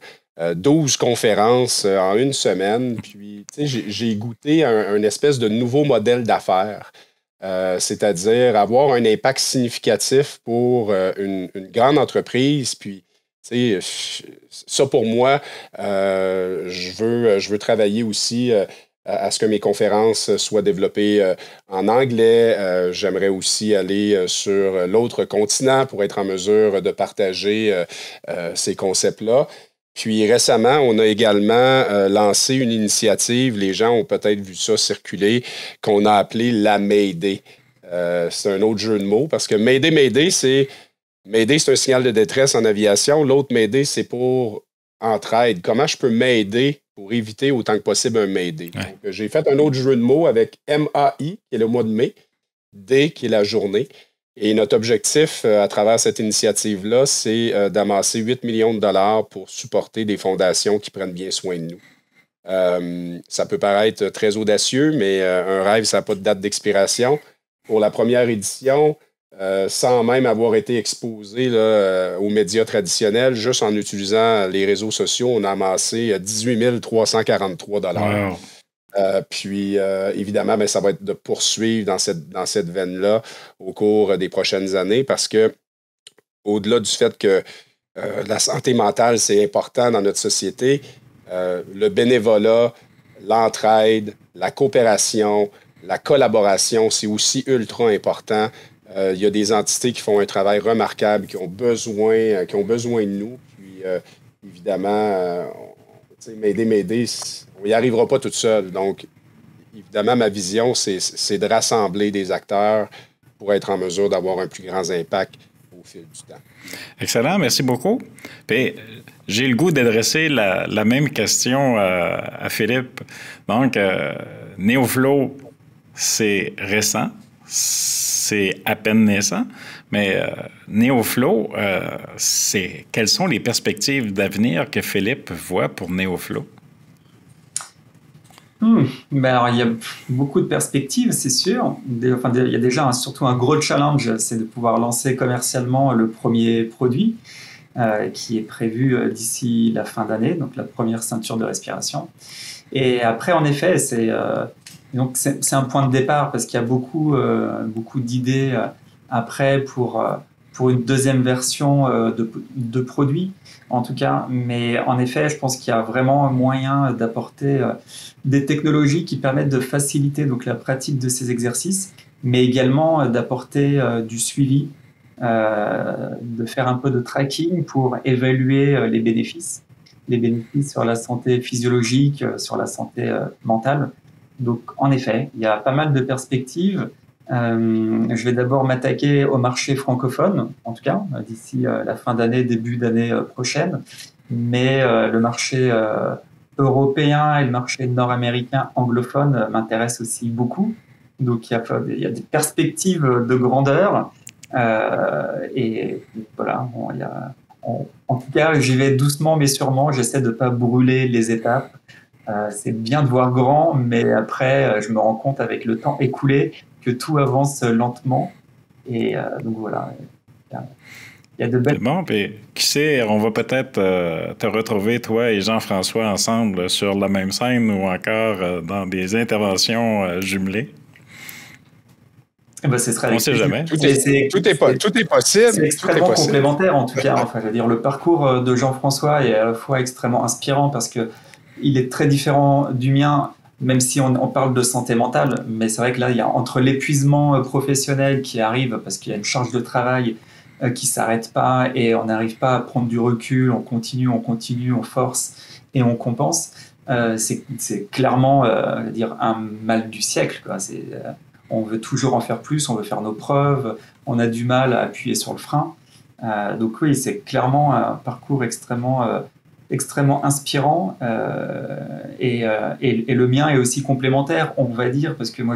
12 conférences en une semaine. Puis, tu sais, j'ai goûté un espèce de nouveau modèle d'affaires. C'est-à-dire avoir un impact significatif pour une grande entreprise. Puis, tu sais, ça pour moi, je veux travailler aussi à ce que mes conférences soient développées en anglais. J'aimerais aussi aller sur l'autre continent pour être en mesure de partager ces concepts-là. Puis récemment, on a également lancé une initiative, les gens ont peut-être vu ça circuler, qu'on a appelé la Mayday. C'est un autre jeu de mots parce que Mayday, c'est un signal de détresse en aviation. L'autre Mayday, c'est pour entraide. Comment je peux m'aider pour éviter autant que possible un Mayday? Ouais. Donc, j'ai fait un autre jeu de mots avec MAI, qui est le mois de mai, D, qui est la journée. Et notre objectif à travers cette initiative-là, c'est d'amasser 8 millions de dollars pour supporter des fondations qui prennent bien soin de nous. Ça peut paraître très audacieux, mais un rêve, ça n'a pas de date d'expiration. Pour la première édition, sans même avoir été exposé là, aux médias traditionnels, juste en utilisant les réseaux sociaux, on a amassé 18 343 dollars. Wow. Puis, évidemment, ben, ça va être de poursuivre dans cette veine-là au cours des prochaines années parce que, au-delà du fait que la santé mentale, c'est important dans notre société, le bénévolat, l'entraide, la coopération, la collaboration, c'est aussi ultra important. Il y a des entités qui font un travail remarquable, qui ont besoin de nous. Puis, évidemment, m'aider, on n'y arrivera pas tout seul. Donc, évidemment, ma vision, c'est de rassembler des acteurs pour être en mesure d'avoir un plus grand impact au fil du temps. Excellent, merci beaucoup. Puis, j'ai le goût d'adresser la même question à Philippe. Donc, NeoFlow, c'est récent, c'est à peine naissant, mais NeoFlow, quelles sont les perspectives d'avenir que Philippe voit pour NeoFlow? Ben alors, il y a beaucoup de perspectives, c'est sûr. Il y a déjà surtout un gros challenge, c'est de pouvoir lancer commercialement le premier produit qui est prévu d'ici la fin d'année, donc la première ceinture de respiration. Et après, en effet, c'est un point de départ parce qu'il y a beaucoup d'idées après pour une deuxième version de produit, en tout cas. Mais en effet, je pense qu'il y a vraiment un moyen d'apporter des technologies qui permettent de faciliter donc, la pratique de ces exercices, mais également d'apporter du suivi, de faire un peu de tracking pour évaluer les bénéfices sur la santé physiologique, sur la santé mentale. Donc, en effet, il y a pas mal de perspectives. Je vais d'abord m'attaquer au marché francophone, en tout cas, d'ici la fin d'année, début d'année prochaine. Mais le marché européen et le marché nord-américain anglophone m'intéressent aussi beaucoup. Donc, il y a des perspectives de grandeur. Et voilà, en tout cas, j'y vais doucement mais sûrement. J'essaie de ne pas brûler les étapes. C'est bien de voir grand, mais après, je me rends compte avec le temps écoulé que tout avance lentement. Et donc voilà, il y a de belles... Bon, puis qui sait, on va peut-être te retrouver, toi et Jean-François, ensemble sur la même scène ou encore dans des interventions jumelées. Ben, ce serait on ne sait jamais. Tout est possible. C'est extrêmement complémentaire, en tout cas. Enfin, je veux dire, le parcours de Jean-François est à la fois extrêmement inspirant parce que il est très différent du mien, même si on parle de santé mentale. Mais c'est vrai que là, il y a entre l'épuisement professionnel qui arrive parce qu'il y a une charge de travail qui ne s'arrête pas et on n'arrive pas à prendre du recul, on continue, on force et on compense. C'est clairement un mal du siècle, quoi. On veut toujours en faire plus, on veut faire nos preuves, on a du mal à appuyer sur le frein. Donc oui, c'est clairement un parcours extrêmement inspirant et le mien est aussi complémentaire, on va dire, parce que moi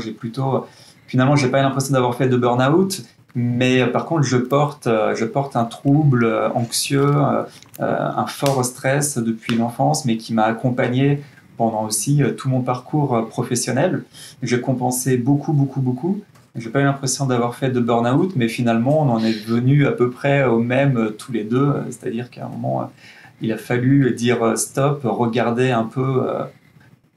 finalement, j'ai pas l'impression d'avoir fait de burn-out Mais par contre, je porte un trouble anxieux, un fort stress depuis l'enfance, mais qui m'a accompagné pendant aussi tout mon parcours professionnel. J'ai compensé beaucoup, beaucoup, beaucoup. J'ai pas eu l'impression d'avoir fait de burn-out, mais finalement, on en est venu à peu près au même tous les deux. C'est-à-dire qu'à un moment, il a fallu dire stop, regarder un peu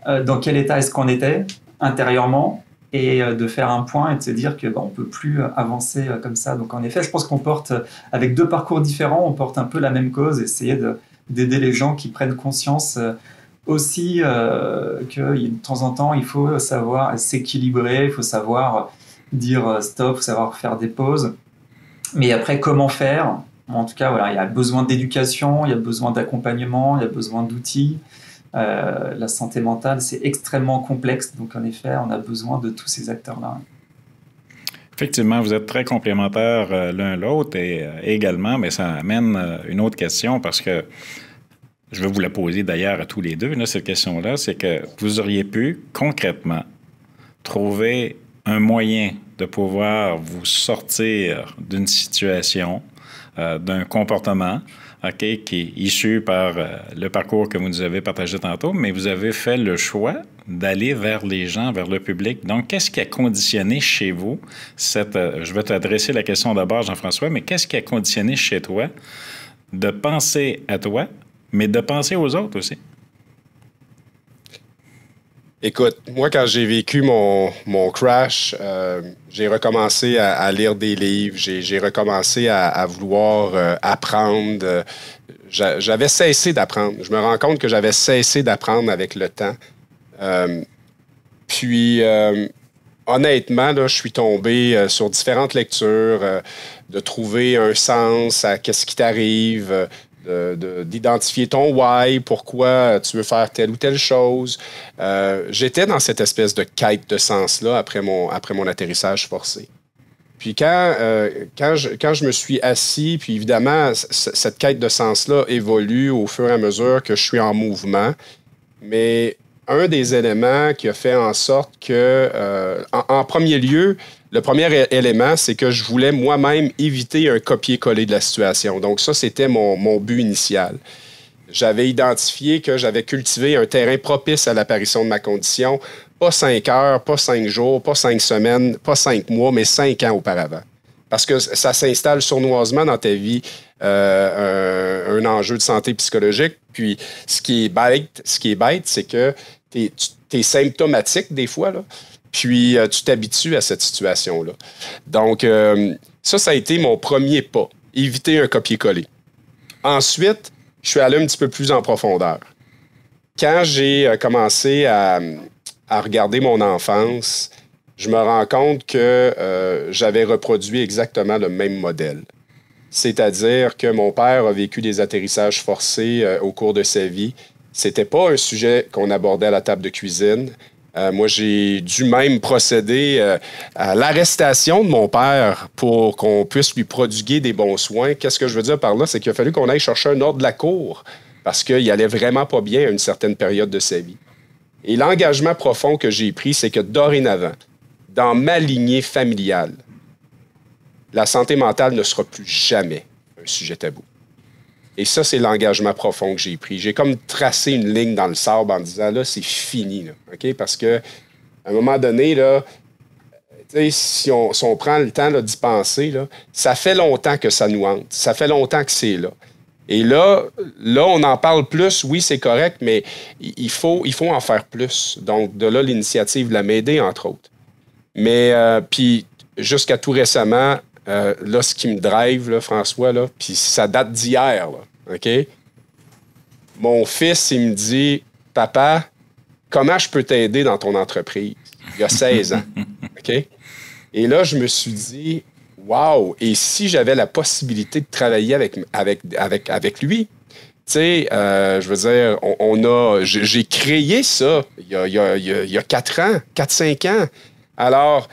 dans quel état est-ce qu'on était intérieurement et de faire un point et de se dire que on peut plus avancer comme ça. Donc en effet, je pense qu'on porte, avec deux parcours différents, on porte un peu la même cause, essayer d'aider les gens qui prennent conscience aussi que de temps en temps, il faut savoir s'équilibrer, il faut savoir dire stop, il faut savoir faire des pauses. Mais après, comment faire? En tout cas, voilà, il y a besoin d'éducation, il y a besoin d'accompagnement, il y a besoin d'outils. La santé mentale, c'est extrêmement complexe. Donc, en effet, on a besoin de tous ces acteurs-là. Effectivement, vous êtes très complémentaires l'un l'autre et également, mais ça amène une autre question parce que je vais vous la poser d'ailleurs à tous les deux, là, cette question-là, c'est que vous auriez pu concrètement trouver un moyen de pouvoir vous sortir d'une situation, d'un comportement, qui est issu par le parcours que vous nous avez partagé tantôt, mais vous avez fait le choix d'aller vers les gens, vers le public. Donc, qu'est-ce qui a conditionné chez vous je vais t'adresser la question d'abord, Jean-François, mais qu'est-ce qui a conditionné chez toi de penser à toi, mais de penser aux autres aussi? Écoute, moi, quand j'ai vécu mon crash, j'ai recommencé à lire des livres, j'ai recommencé à vouloir apprendre. J'avais cessé d'apprendre. Je me rends compte que j'avais cessé d'apprendre avec le temps. Puis, honnêtement, là, je suis tombé sur différentes lectures, de trouver un sens à qu'est-ce qui t'arrive, d'identifier ton why, pourquoi tu veux faire telle ou telle chose. J'étais dans cette espèce de quête de sens-là après mon atterrissage forcé. Puis quand je me suis assis, puis évidemment, cette quête de sens-là évolue au fur et à mesure que je suis en mouvement, mais un des éléments qui a fait en sorte que, en premier lieu, le premier élément, c'est que je voulais moi-même éviter un copier-coller de la situation. Donc ça, c'était mon but initial. J'avais identifié que j'avais cultivé un terrain propice à l'apparition de ma condition, pas 5 heures, pas 5 jours, pas 5 semaines, pas 5 mois, mais 5 ans auparavant. Parce que ça s'installe sournoisement dans ta vie, un enjeu de santé psychologique. Puis ce qui est bête, c'est que t'es symptomatique des fois, là. Puis, tu t'habitues à cette situation-là. Donc, ça a été mon premier pas. Éviter un copier-coller. Ensuite, je suis allé un petit peu plus en profondeur. Quand j'ai commencé à regarder mon enfance, je me rends compte que j'avais reproduit exactement le même modèle. C'est-à-dire que mon père a vécu des atterrissages forcés au cours de sa vie. C'était pas un sujet qu'on abordait à la table de cuisine. Moi, j'ai dû même procéder à l'arrestation de mon père pour qu'on puisse lui prodiguer des bons soins. Qu'est-ce que je veux dire par là? C'est qu'il a fallu qu'on aille chercher un ordre de la cour parce qu'il allait vraiment pas bien à une certaine période de sa vie. Et l'engagement profond que j'ai pris, c'est que dorénavant, dans ma lignée familiale, la santé mentale ne sera plus jamais un sujet tabou. Et ça, c'est l'engagement profond que j'ai pris. J'ai comme tracé une ligne dans le sable en disant, là, c'est fini, là, OK? Parce qu'à un moment donné, là, si on prend le temps d'y penser, là, ça fait longtemps que ça nous hante. Ça fait longtemps que c'est là. Et là, on en parle plus. Oui, c'est correct, mais il faut en faire plus. Donc, de là, l'initiative de la M'aider, entre autres. Mais, puis, jusqu'à tout récemment, là, ce qui me drive, là, François, là, puis ça date d'hier, là, OK? Mon fils, il me dit, « Papa, comment je peux t'aider dans ton entreprise? » Il a 16 ans, OK? Et là, je me suis dit, « Wow! Et si j'avais la possibilité de travailler avec lui? » Tu sais, je veux dire, j'ai créé ça il y a 4 ans, 4-5 ans. Alors,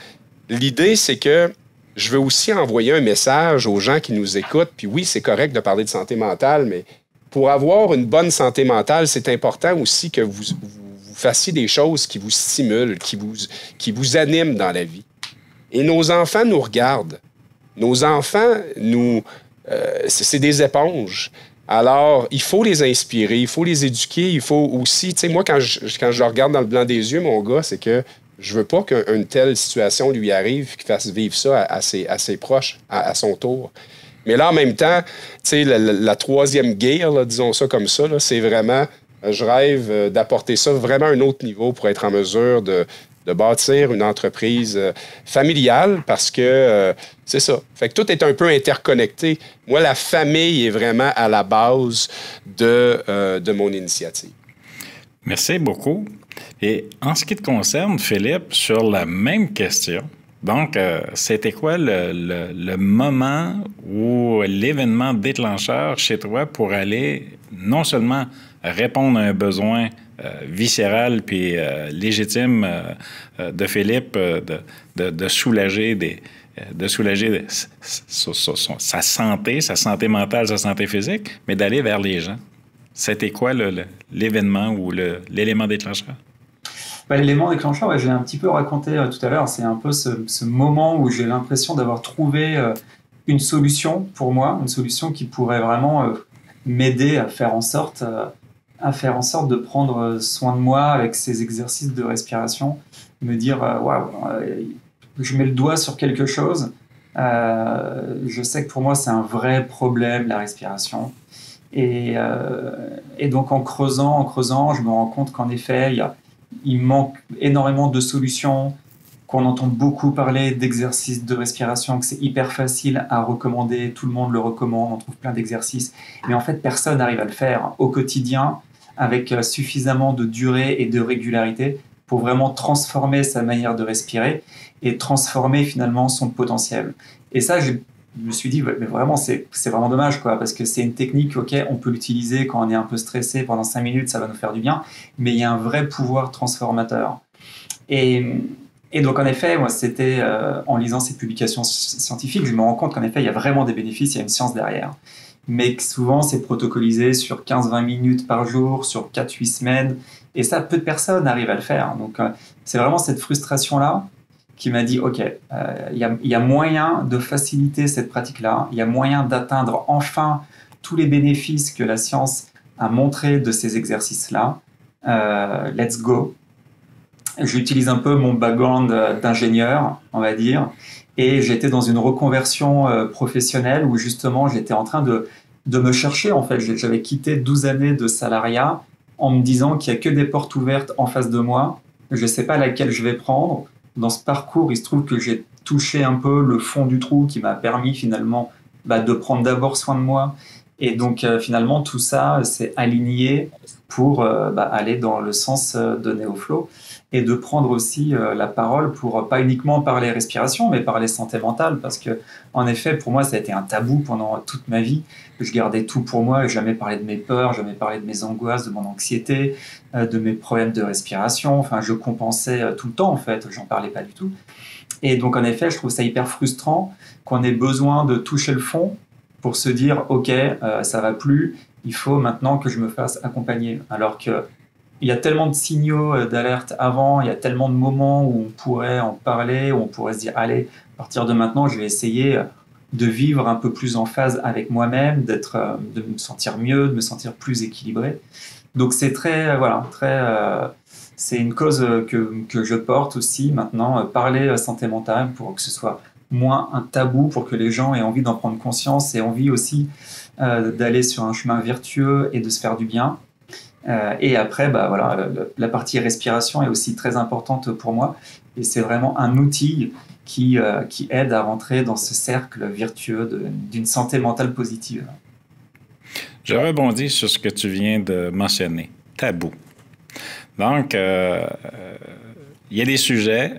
l'idée, c'est que je veux aussi envoyer un message aux gens qui nous écoutent. Puis oui, c'est correct de parler de santé mentale, mais pour avoir une bonne santé mentale, c'est important aussi que vous fassiez des choses qui vous stimulent, qui vous animent dans la vie. Et nos enfants nous regardent. Nos enfants, c'est des éponges. Alors, il faut les inspirer, il faut les éduquer, il faut aussi... Tu sais, moi, quand je le regarde dans le blanc des yeux, mon gars, c'est que je veux pas qu'une telle situation lui arrive, qu'il fasse vivre ça à ses proches, à son tour. Mais là, en même temps, tu sais, la troisième guerre, là, disons ça comme ça, là, c'est vraiment... Je rêve d'apporter ça vraiment à un autre niveau pour être en mesure de bâtir une entreprise familiale parce que c'est ça. Fait que tout est un peu interconnecté. Moi, la famille est vraiment à la base de mon initiative. Merci beaucoup. Et en ce qui te concerne, Philippe, sur la même question, donc, c'était quoi le moment ou l'événement déclencheur chez toi pour aller non seulement répondre à un besoin viscéral puis légitime de Philippe de soulager sa santé mentale, sa santé physique, mais d'aller vers les gens. C'était quoi l'événement ou l'élément déclencheur? L'élément déclencheur, je l'ai un petit peu raconté tout à l'heure, c'est un peu ce moment où j'ai l'impression d'avoir trouvé une solution pour moi, une solution qui pourrait vraiment m'aider à faire en sorte de prendre soin de moi avec ces exercices de respiration, me dire waouh, je mets le doigt sur quelque chose. Je sais que pour moi c'est un vrai problème, la respiration. Et donc en creusant, je me rends compte qu'en effet il manque énormément de solutions, qu'on entend beaucoup parler d'exercices de respiration, que c'est hyper facile à recommander, tout le monde le recommande, on trouve plein d'exercices, mais en fait personne n'arrive à le faire au quotidien avec suffisamment de durée et de régularité pour vraiment transformer sa manière de respirer et transformer finalement son potentiel. Et ça, je me suis dit, mais vraiment, c'est vraiment dommage, quoi, parce que c'est une technique, ok, on peut l'utiliser quand on est un peu stressé, pendant 5 minutes, ça va nous faire du bien, mais il y a un vrai pouvoir transformateur. Et donc, en effet, moi, c'était en lisant ces publications scientifiques, je me rends compte qu'en effet, il y a vraiment des bénéfices, il y a une science derrière. Mais que souvent, c'est protocolisé sur 15-20 minutes par jour, sur 4-8 semaines, et ça, peu de personnes arrivent à le faire. Donc, c'est vraiment cette frustration-là qui m'a dit, OK, il y a moyen de faciliter cette pratique-là, il y a moyen d'atteindre enfin tous les bénéfices que la science a montrés de ces exercices-là. Let's go. J'utilise un peu mon background d'ingénieur, on va dire, et j'étais dans une reconversion professionnelle où justement j'étais en train de me chercher, en fait. J'avais quitté 12 années de salariat en me disant qu'il n'y a que des portes ouvertes en face de moi, je ne sais pas laquelle je vais prendre. Dans ce parcours, il se trouve que j'ai touché un peu le fond du trou qui m'a permis finalement de prendre d'abord soin de moi. Et donc finalement, tout ça s'est aligné pour aller dans le sens de NeoFlow et de prendre aussi la parole pour pas uniquement parler respiration, mais parler santé mentale. Parce que en effet, pour moi, ça a été un tabou pendant toute ma vie. Je gardais tout pour moi, jamais parlé de mes peurs, jamais parlé de mes angoisses, de mon anxiété, de mes problèmes de respiration. Enfin, je compensais tout le temps, en fait. J'en parlais pas du tout. Et donc, en effet, je trouve ça hyper frustrant qu'on ait besoin de toucher le fond pour se dire, OK, ça va plus, il faut maintenant que je me fasse accompagner. Alors que il y a tellement de signaux d'alerte avant, il y a tellement de moments où on pourrait en parler, où on pourrait se dire, allez, à partir de maintenant, je vais essayer de vivre un peu plus en phase avec moi-même, de me sentir mieux, de me sentir plus équilibré. Donc c'est c'est une cause que je porte aussi maintenant, parler santé mentale pour que ce soit moins un tabou, pour que les gens aient envie d'en prendre conscience et envie aussi d'aller sur un chemin vertueux et de se faire du bien. Et après, la partie respiration est aussi très importante pour moi et c'est vraiment un outil qui aide à rentrer dans ce cercle vertueux d'une santé mentale positive. Je rebondis sur ce que tu viens de mentionner, tabou. Donc, il y a des sujets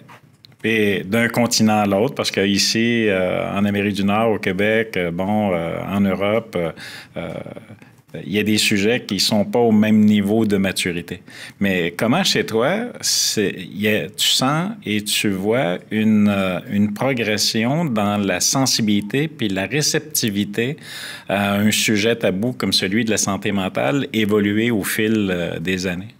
et d'un continent à l'autre, parce qu'ici, en Amérique du Nord, au Québec, en Europe, il y a des sujets qui ne sont pas au même niveau de maturité. Mais comment chez toi, tu sens et tu vois une progression dans la sensibilité puis la réceptivité à un sujet tabou comme celui de la santé mentale évoluer au fil des années?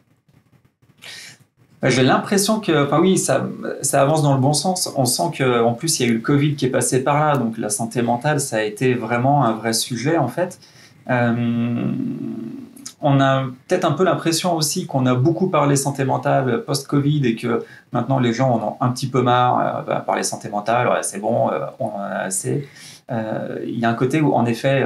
J'ai l'impression que, enfin oui, ça avance dans le bon sens. On sent qu'en plus, il y a eu le Covid qui est passé par là, donc la santé mentale, ça a été vraiment un vrai sujet en fait. Euh, on a peut-être un peu l'impression aussi qu'on a beaucoup parlé santé mentale post-Covid et que maintenant les gens en ont un petit peu marre. Parler santé mentale, ouais, c'est bon, on en a assez. Il y a un côté où, en effet,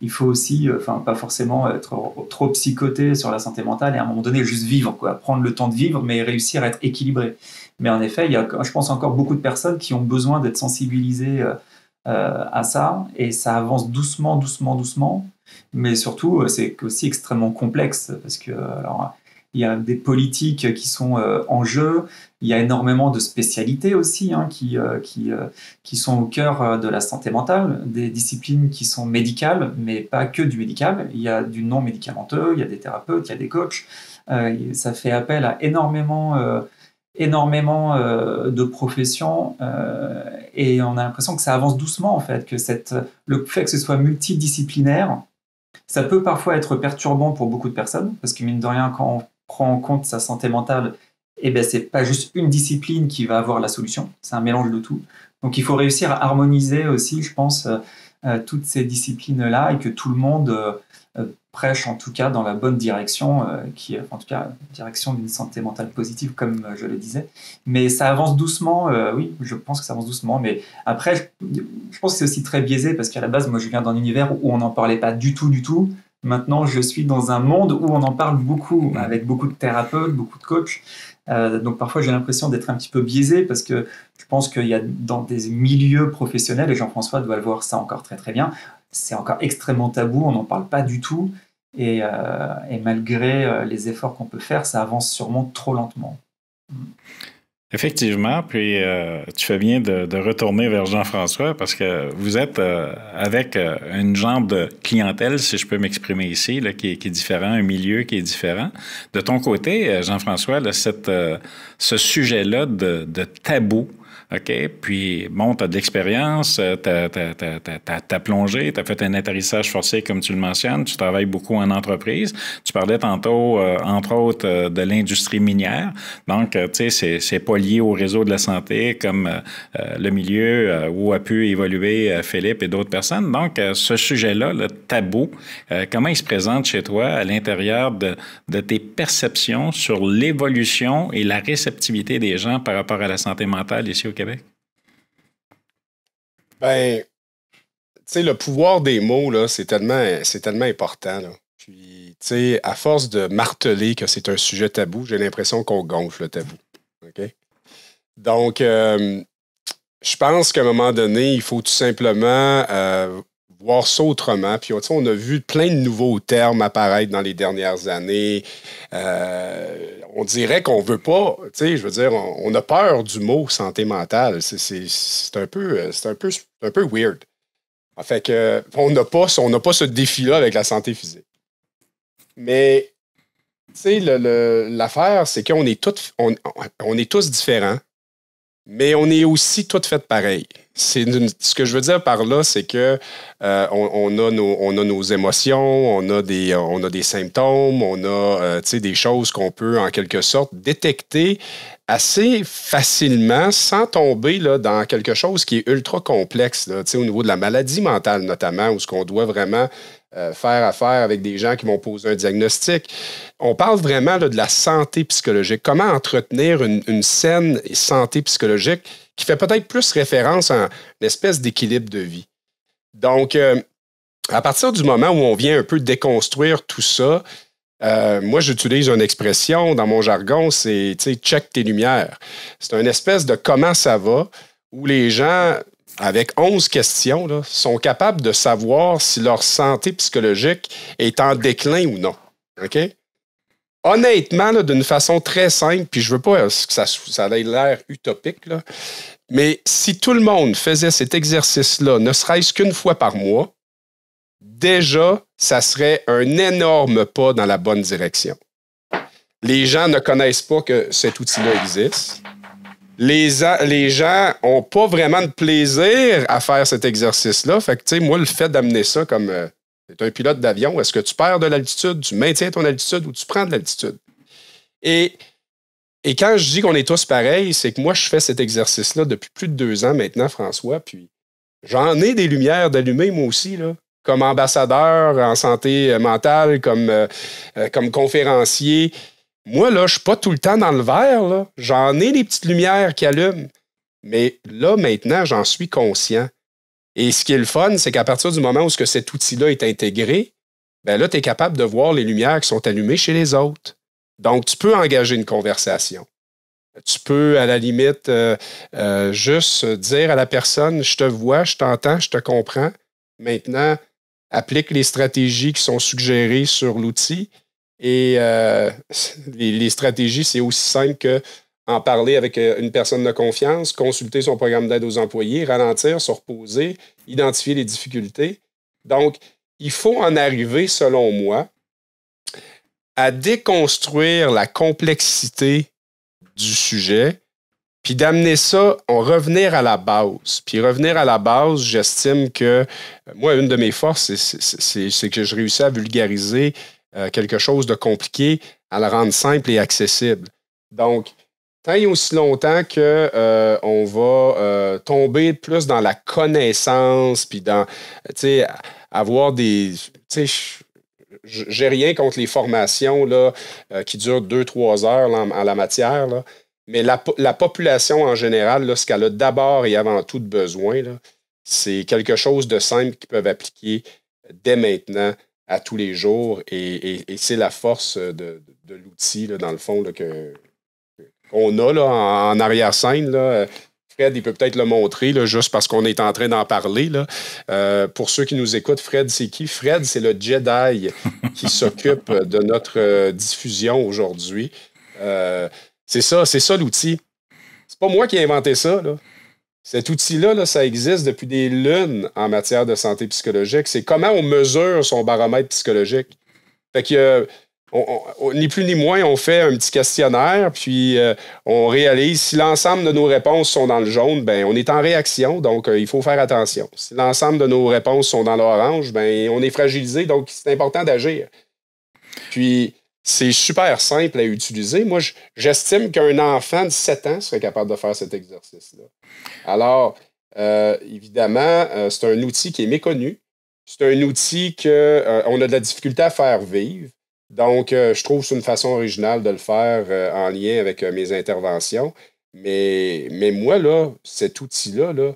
il faut aussi, enfin, pas forcément être trop psychoté sur la santé mentale et à un moment donné juste vivre, quoi, prendre le temps de vivre, mais réussir à être équilibré. Mais en effet, il y a, je pense, encore beaucoup de personnes qui ont besoin d'être sensibilisées à ça et ça avance doucement, doucement, doucement. Mais surtout, c'est aussi extrêmement complexe parce que, alors, il y a des politiques qui sont en jeu. Il y a énormément de spécialités aussi qui sont au cœur de la santé mentale, des disciplines qui sont médicales, mais pas que du médical. Il y a du non médicamenteux, il y a des thérapeutes, il y a des coachs. Ça fait appel à énormément de professions et on a l'impression que ça avance doucement en fait, que le fait que ce soit multidisciplinaire, ça peut parfois être perturbant pour beaucoup de personnes parce que mine de rien, quand on prend en compte sa santé mentale, eh ben, c'est pas juste une discipline qui va avoir la solution, c'est un mélange de tout. Donc il faut réussir à harmoniser aussi, je pense, toutes ces disciplines-là et que tout le monde prêche en tout cas dans la bonne direction, qui est en tout cas direction d'une santé mentale positive, comme je le disais. Mais ça avance doucement, oui, je pense que ça avance doucement. Mais après, je pense que c'est aussi très biaisé parce qu'à la base, moi, je viens d'un univers où on n'en parlait pas du tout, du tout. Maintenant, je suis dans un monde où on en parle beaucoup, avec beaucoup de thérapeutes, beaucoup de coachs. Donc parfois, j'ai l'impression d'être un petit peu biaisé parce que je pense qu'il y a dans des milieux professionnels, et Jean-François doit le voir ça encore très très bien, c'est encore extrêmement tabou, on n'en parle pas du tout. Et malgré les efforts qu'on peut faire, ça avance sûrement trop lentement. Effectivement, puis tu fais bien de retourner vers Jean-François parce que vous êtes avec une genre de clientèle, si je peux m'exprimer ici, là, qui est différent, un milieu qui est différent. De ton côté, Jean-François, là, ce sujet-là de tabou, OK? Puis, bon, tu as de l'expérience, t'as plongé, tu as fait un atterrissage forcé, comme tu le mentionnes, tu travailles beaucoup en entreprise. Tu parlais tantôt, entre autres, de l'industrie minière. Donc, tu sais, c'est pas lié au réseau de la santé comme le milieu où a pu évoluer Philippe et d'autres personnes. Donc, ce sujet-là, le tabou, comment il se présente chez toi à l'intérieur de tes perceptions sur l'évolution et la réceptivité des gens par rapport à la santé mentale ici au Québec? Ben, tu sais, le pouvoir des mots, là, c'est tellement important, là. Puis, tu sais, à force de marteler que c'est un sujet tabou, j'ai l'impression qu'on gonfle le tabou. OK? Donc, je pense qu'à un moment donné, il faut tout simplement voir ça autrement. Puis, tu sais, on a vu plein de nouveaux termes apparaître dans les dernières années. On dirait qu'on veut pas, tu sais, je veux dire, on a peur du mot santé mentale. C'est un peu weird. En fait que on n'a pas ce défi-là avec la santé physique. Mais, tu sais, l'affaire, c'est qu'on est on est tous différents, mais on est aussi tous faits pareil. Ce que je veux dire par là, c'est que on a nos émotions, on a des symptômes, on a des choses qu'on peut en quelque sorte détecter assez facilement sans tomber là, dans quelque chose qui est ultra complexe là, au niveau de la maladie mentale notamment, où ce qu'on doit vraiment faire affaire avec des gens qui vont poser un diagnostic. On parle vraiment là, de la santé psychologique. Comment entretenir une saine santé psychologique qui fait peut-être plus référence à une espèce d'équilibre de vie. Donc, à partir du moment où on vient un peu déconstruire tout ça, moi, j'utilise une expression dans mon jargon, c'est, tu sais, check tes lumières. C'est une espèce de comment ça va, où les gens, avec 11 questions, là, sont capables de savoir si leur santé psychologique est en déclin ou non. OK? Honnêtement, là, d'une façon très simple, puis je veux pas que ça ait l'air utopique, là, mais si tout le monde faisait cet exercice-là, ne serait-ce qu'une fois par mois, déjà, ça serait un énorme pas dans la bonne direction. Les gens ne connaissent pas que cet outil-là existe. Les gens n'ont pas vraiment de plaisir à faire cet exercice-là. Fait que, tu sais, moi, le fait d'amener ça comme t'es un pilote d'avion, est-ce que tu perds de l'altitude, tu maintiens ton altitude ou tu prends de l'altitude? Et Et quand je dis qu'on est tous pareils, c'est que moi, je fais cet exercice-là depuis plus de 2 ans maintenant, François, puis j'en ai des lumières d'allumées, moi aussi, là, comme ambassadeur en santé mentale, comme conférencier. Moi, là, je suis pas tout le temps dans le vert, là. J'en ai des petites lumières qui allument. Mais là, maintenant, j'en suis conscient. Et ce qui est le fun, c'est qu'à partir du moment où cet outil-là est intégré, ben là, tu es capable de voir les lumières qui sont allumées chez les autres. Donc, tu peux engager une conversation. Tu peux, à la limite, juste dire à la personne, je te vois, je t'entends, je te comprends. Maintenant, applique les stratégies qui sont suggérées sur l'outil. Et les stratégies, c'est aussi simple que en parler avec une personne de confiance, consulter son programme d'aide aux employés, ralentir, se reposer, identifier les difficultés. Donc, il faut en arriver, selon moi, à déconstruire la complexité du sujet, puis d'amener ça, revenir à la base. Puis revenir à la base, j'estime que, moi, une de mes forces, c'est que je réussis à vulgariser quelque chose de compliqué, à le rendre simple et accessible. Donc, tant et aussi longtemps qu'on va tomber plus dans la connaissance, puis dans, tu sais, avoir des... Tu sais, j'ai rien contre les formations là, qui durent 2-3 heures là, en la matière, là. Mais la population en général, là, ce qu'elle a d'abord et avant tout de besoin, là, c'est quelque chose de simple qu'ils peuvent appliquer dès maintenant, à tous les jours. Et c'est la force de l'outil, là, dans le fond, là, qu'on a là, en arrière-scène. Là. Fred, il peut peut-être le montrer, là, juste parce qu'on est en train d'en parler. Là. Pour ceux qui nous écoutent, Fred, c'est qui? Fred, c'est le Jedi qui s'occupe de notre diffusion aujourd'hui. C'est ça l'outil. C'est pas moi qui ai inventé ça. Là. Cet outil-là, là, ça existe depuis des lunes en matière de santé psychologique. C'est comment on mesure son baromètre psychologique. Fait que ni plus ni moins, on fait un petit questionnaire, puis on réalise si l'ensemble de nos réponses sont dans le jaune, ben on est en réaction, donc il faut faire attention. Si l'ensemble de nos réponses sont dans l'orange, ben on est fragilisé, donc c'est important d'agir. Puis, c'est super simple à utiliser. Moi, j'estime qu'un enfant de 7 ans serait capable de faire cet exercice-là. Alors, évidemment, c'est un outil qui est méconnu. C'est un outil qu'on a de la difficulté à faire vivre. Donc, je trouve que c'est une façon originale de le faire en lien avec mes interventions. Mais moi, là, cet outil-là là,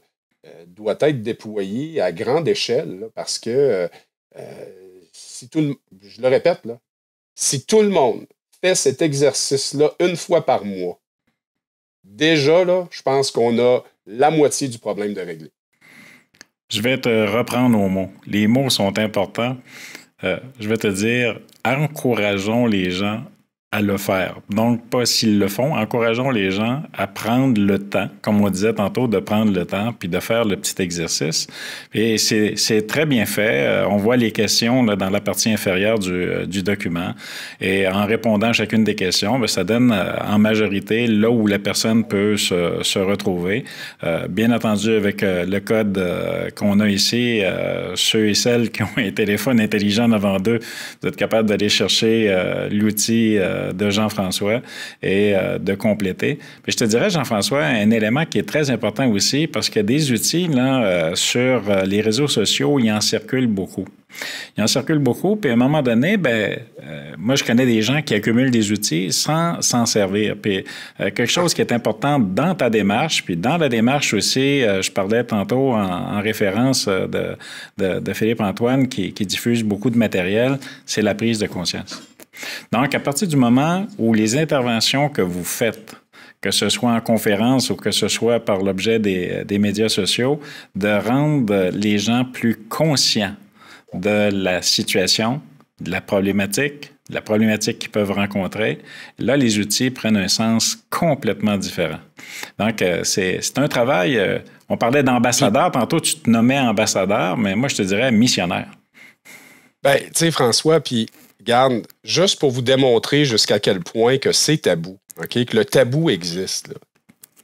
doit être déployé à grande échelle là, parce que, je le répète, là, si tout le monde fait cet exercice-là une fois par mois, déjà, là, je pense qu'on a la moitié du problème de régler. Je vais te reprendre aux mots. Les mots sont importants. Je vais te dire, encourageons les gens à le faire. Donc, pas s'ils le font, encourageons les gens à prendre le temps, comme on disait tantôt, de prendre le temps puis de faire le petit exercice. Et c'est très bien fait. On voit les questions là, dans la partie inférieure du document. Et en répondant à chacune des questions, bien, ça donne en majorité là où la personne peut se retrouver. Bien entendu, avec le code qu'on a ici, ceux et celles qui ont un téléphone intelligent devant d'eux, vous êtes capable d'aller chercher l'outil de Jean-François et de compléter. Puis je te dirais, Jean-François, un élément qui est très important aussi, parce qu'il y a des outils là, sur les réseaux sociaux, il en circule beaucoup. Il en circule beaucoup, puis à un moment donné, moi, je connais des gens qui accumulent des outils sans s'en servir. Puis quelque chose qui est important dans ta démarche, puis dans la démarche aussi, je parlais tantôt en référence de Philippe-Antoine qui diffuse beaucoup de matériel, c'est la prise de conscience. Donc, à partir du moment où les interventions que vous faites, que ce soit en conférence ou que ce soit par l'objet des médias sociaux, de rendre les gens plus conscients de la situation, de la problématique qu'ils peuvent rencontrer, là, les outils prennent un sens complètement différent. Donc, c'est un travail, on parlait d'ambassadeur, tantôt tu te nommais ambassadeur, mais moi, je te dirais missionnaire. Ben, tu sais, François, puis regarde, juste pour vous démontrer jusqu'à quel point que c'est tabou, OK, que le tabou existe, là.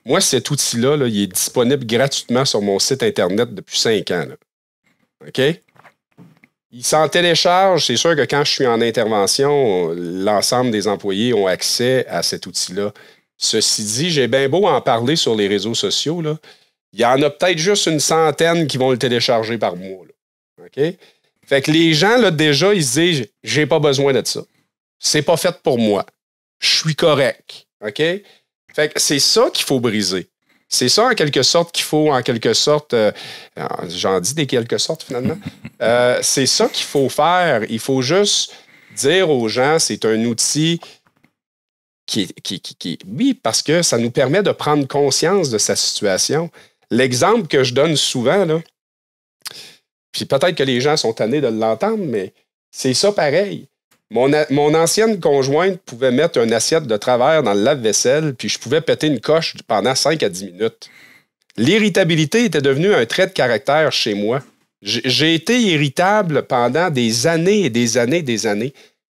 Moi, cet outil-là, là, il est disponible gratuitement sur mon site Internet depuis 5 ans. Là. OK? Il s'en télécharge. C'est sûr que quand je suis en intervention, l'ensemble des employés ont accès à cet outil-là Ceci dit, j'ai bien beau en parler sur les réseaux sociaux, là, il y en a peut-être juste une centaine qui vont le télécharger par mois. Là. OK? Fait que les gens, là, déjà, ils se disent « J'ai pas besoin de ça. C'est pas fait pour moi. Je suis correct. » OK? Fait que c'est ça qu'il faut briser. C'est ça, en quelque sorte, qu'il faut, j'en dis des quelque sorte, finalement. C'est ça qu'il faut faire. Il faut juste dire aux gens, c'est un outil oui, parce que ça nous permet de prendre conscience de sa situation. L'exemple que je donne souvent, là, puis peut-être que les gens sont tannés de l'entendre, mais c'est ça pareil. Mon ancienne conjointe pouvait mettre une assiette de travers dans le lave-vaisselle, puis je pouvais péter une coche pendant 5 à 10 minutes. L'irritabilité était devenue un trait de caractère chez moi. J'ai été irritable pendant des années et des années et des années.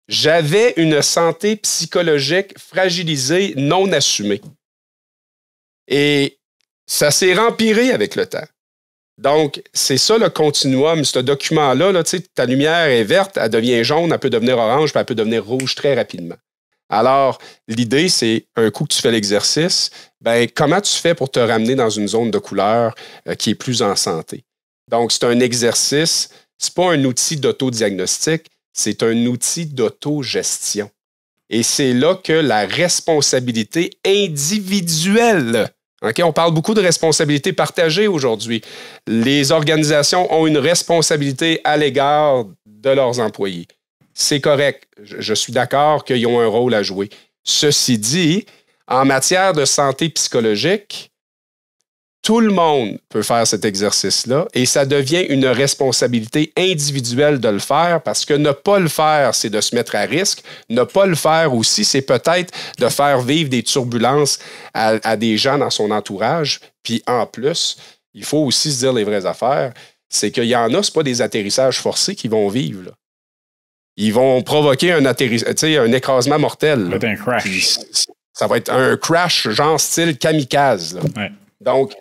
J'avais une santé psychologique fragilisée, non assumée. Et ça s'est empiré avec le temps. Donc, c'est ça le continuum. Ce document-là, là, ta lumière est verte, elle devient jaune, elle peut devenir orange, puis elle peut devenir rouge très rapidement. Alors, l'idée, c'est un coup que tu fais l'exercice, ben, comment tu fais pour te ramener dans une zone de couleur qui est plus en santé? Donc, c'est un exercice, c'est pas un outil d'autodiagnostic, c'est un outil d'autogestion. Et c'est là que la responsabilité individuelle. Okay? On parle beaucoup de responsabilité partagée aujourd'hui. Les organisations ont une responsabilité à l'égard de leurs employés. C'est correct. Je suis d'accord qu'ils ont un rôle à jouer. Ceci dit, en matière de santé psychologique, tout le monde peut faire cet exercice-là et ça devient une responsabilité individuelle de le faire parce que ne pas le faire, c'est de se mettre à risque. Ne pas le faire aussi, c'est peut-être de faire vivre des turbulences à des gens dans son entourage. Puis en plus, il faut aussi se dire les vraies affaires, c'est qu'il y en a, ce pas des atterrissages forcés qu'ils vont vivre. Là. Ils vont provoquer un écrasement mortel. Ça va être un crash. Puis, ça va être un crash genre style kamikaze. Là. Ouais. Donc,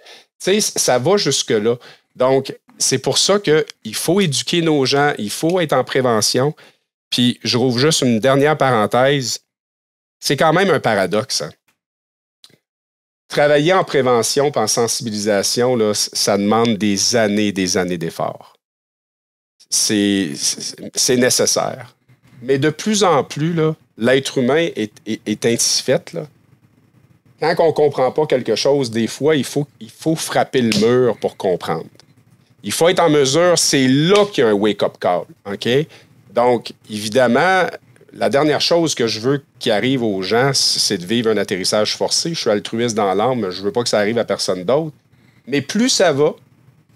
tu sais, ça va jusque-là. Donc, c'est pour ça qu'il faut éduquer nos gens, il faut être en prévention. Puis, je rouvre juste une dernière parenthèse. C'est quand même un paradoxe. Hein? Travailler en prévention et en sensibilisation, là, ça demande des années d'efforts. C'est nécessaire. Mais de plus en plus, là, l'être humain est ainsi fait, là. Quand on ne comprend pas quelque chose, des fois, il faut frapper le mur pour comprendre. Il faut être en mesure, c'est là qu'il y a un wake-up call. OK? Donc, évidemment, la dernière chose que je veux qui arrive aux gens, c'est de vivre un atterrissage forcé. Je suis altruiste dans l'âme, je ne veux pas que ça arrive à personne d'autre. Mais plus ça va,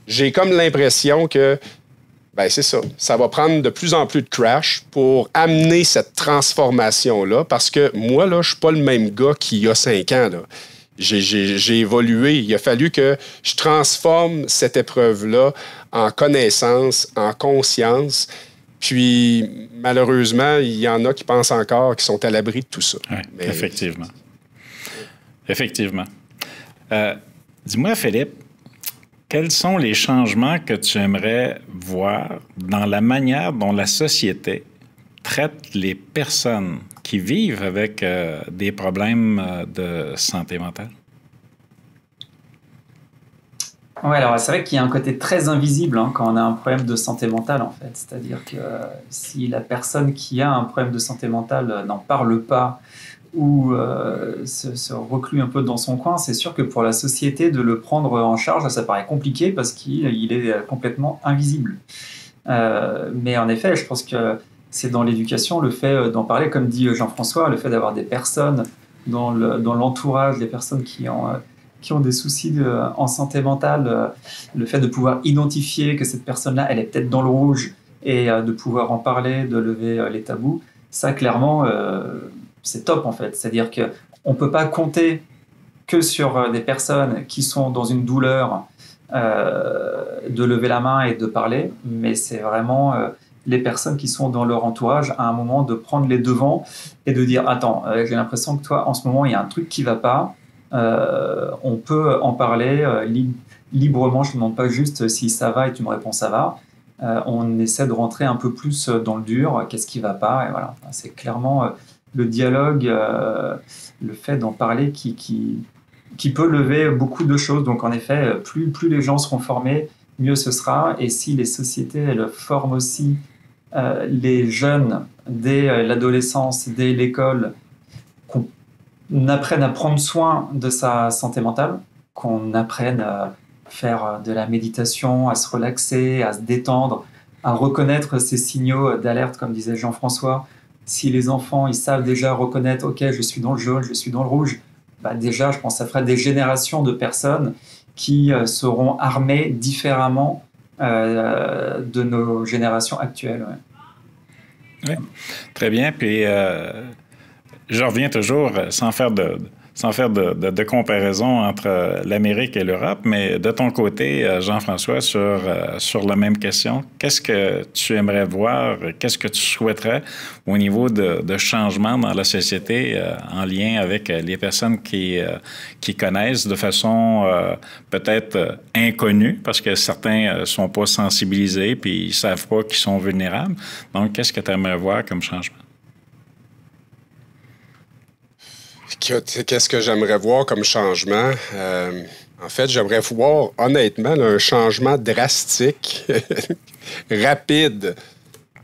j'ai comme l'impression que ben c'est ça. Ça va prendre de plus en plus de crash pour amener cette transformation-là. Parce que moi, là, je ne suis pas le même gars qu'il y a 5 ans. Là. J'ai évolué. Il a fallu que je transforme cette épreuve-là en connaissance, en conscience. Puis, malheureusement, il y en a qui pensent encore qu'ils sont à l'abri de tout ça. Oui, effectivement. Effectivement. Dis-moi, Philippe, quels sont les changements que tu aimerais voir dans la manière dont la société traite les personnes qui vivent avec des problèmes de santé mentale? Oui, alors c'est vrai qu'il y a un côté très invisible quand on a un problème de santé mentale, en fait. C'est-à-dire que si la personne qui a un problème de santé mentale n'en parle pas ou se reclue un peu dans son coin, c'est sûr que pour la société de le prendre en charge, ça paraît compliqué parce qu'il est complètement invisible. Mais en effet, je pense que c'est dans l'éducation, le fait d'en parler, comme dit Jean-François, le fait d'avoir des personnes dans l'entourage, des personnes qui ont des soucis en santé mentale, le fait de pouvoir identifier que cette personne-là, elle est peut-être dans le rouge et de pouvoir en parler, de lever les tabous, ça clairement, c'est top en fait. C'est-à-dire qu'on ne peut pas compter que sur des personnes qui sont dans une douleur de lever la main et de parler, mais c'est vraiment les personnes qui sont dans leur entourage à un moment de prendre les devants et de dire « Attends, j'ai l'impression que toi, en ce moment, il y a un truc qui ne va pas. » on peut en parler librement, je ne demande pas juste si ça va et tu me réponds ça va. On essaie de rentrer un peu plus dans le dur, qu'est-ce qui ne va pas, et voilà. C'est clairement le dialogue, le fait d'en parler qui peut lever beaucoup de choses. Donc en effet, plus les gens seront formés, mieux ce sera. Et si les sociétés elles forment aussi les jeunes dès l'adolescence, dès l'école, qu'on apprenne à prendre soin de sa santé mentale, qu'on apprenne à faire de la méditation, à se relaxer, à se détendre, à reconnaître ces signaux d'alerte, comme disait Jean-François. Si les enfants ils savent déjà reconnaître, ok, je suis dans le jaune, je suis dans le rouge, bah déjà, je pense que ça fera des générations de personnes qui seront armées différemment de nos générations actuelles. Ouais. Oui, très bien. Puis, je reviens toujours sans faire de comparaison entre l'Amérique et l'Europe, mais de ton côté, Jean-François, sur la même question, qu'est-ce que tu aimerais voir, qu'est-ce que tu souhaiterais au niveau de changement dans la société en lien avec les personnes qui connaissent de façon peut-être inconnue, parce que certains ne sont pas sensibilisés puis ils ne savent pas qu'ils sont vulnérables. Donc, qu'est-ce que tu aimerais voir comme changement? Qu'est-ce que j'aimerais voir comme changement? En fait, j'aimerais voir, honnêtement, un changement drastique, rapide,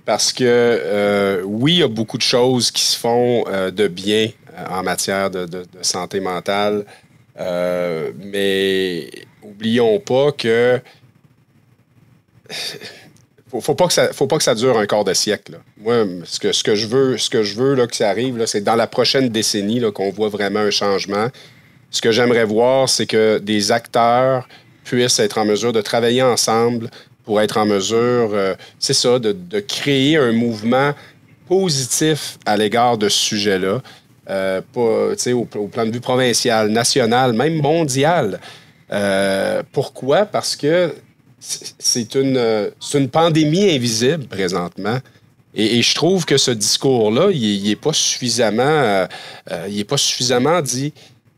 parce que, oui, il y a beaucoup de choses qui se font de bien en matière de santé mentale, mais oublions pas que faut pas que ça dure un quart de siècle. Là. Moi, ce que je veux là, que ça arrive, là, c'est dans la prochaine décennie là, qu'on voit vraiment un changement. Ce que j'aimerais voir, c'est que des acteurs puissent être en mesure de travailler ensemble pour être en mesure, c'est ça, de créer un mouvement positif à l'égard de ce sujet-là, au plan de vue provincial, national, même mondial. Pourquoi? Parce que c'est une pandémie invisible présentement. Et je trouve que ce discours-là, il n'est pas suffisamment dit.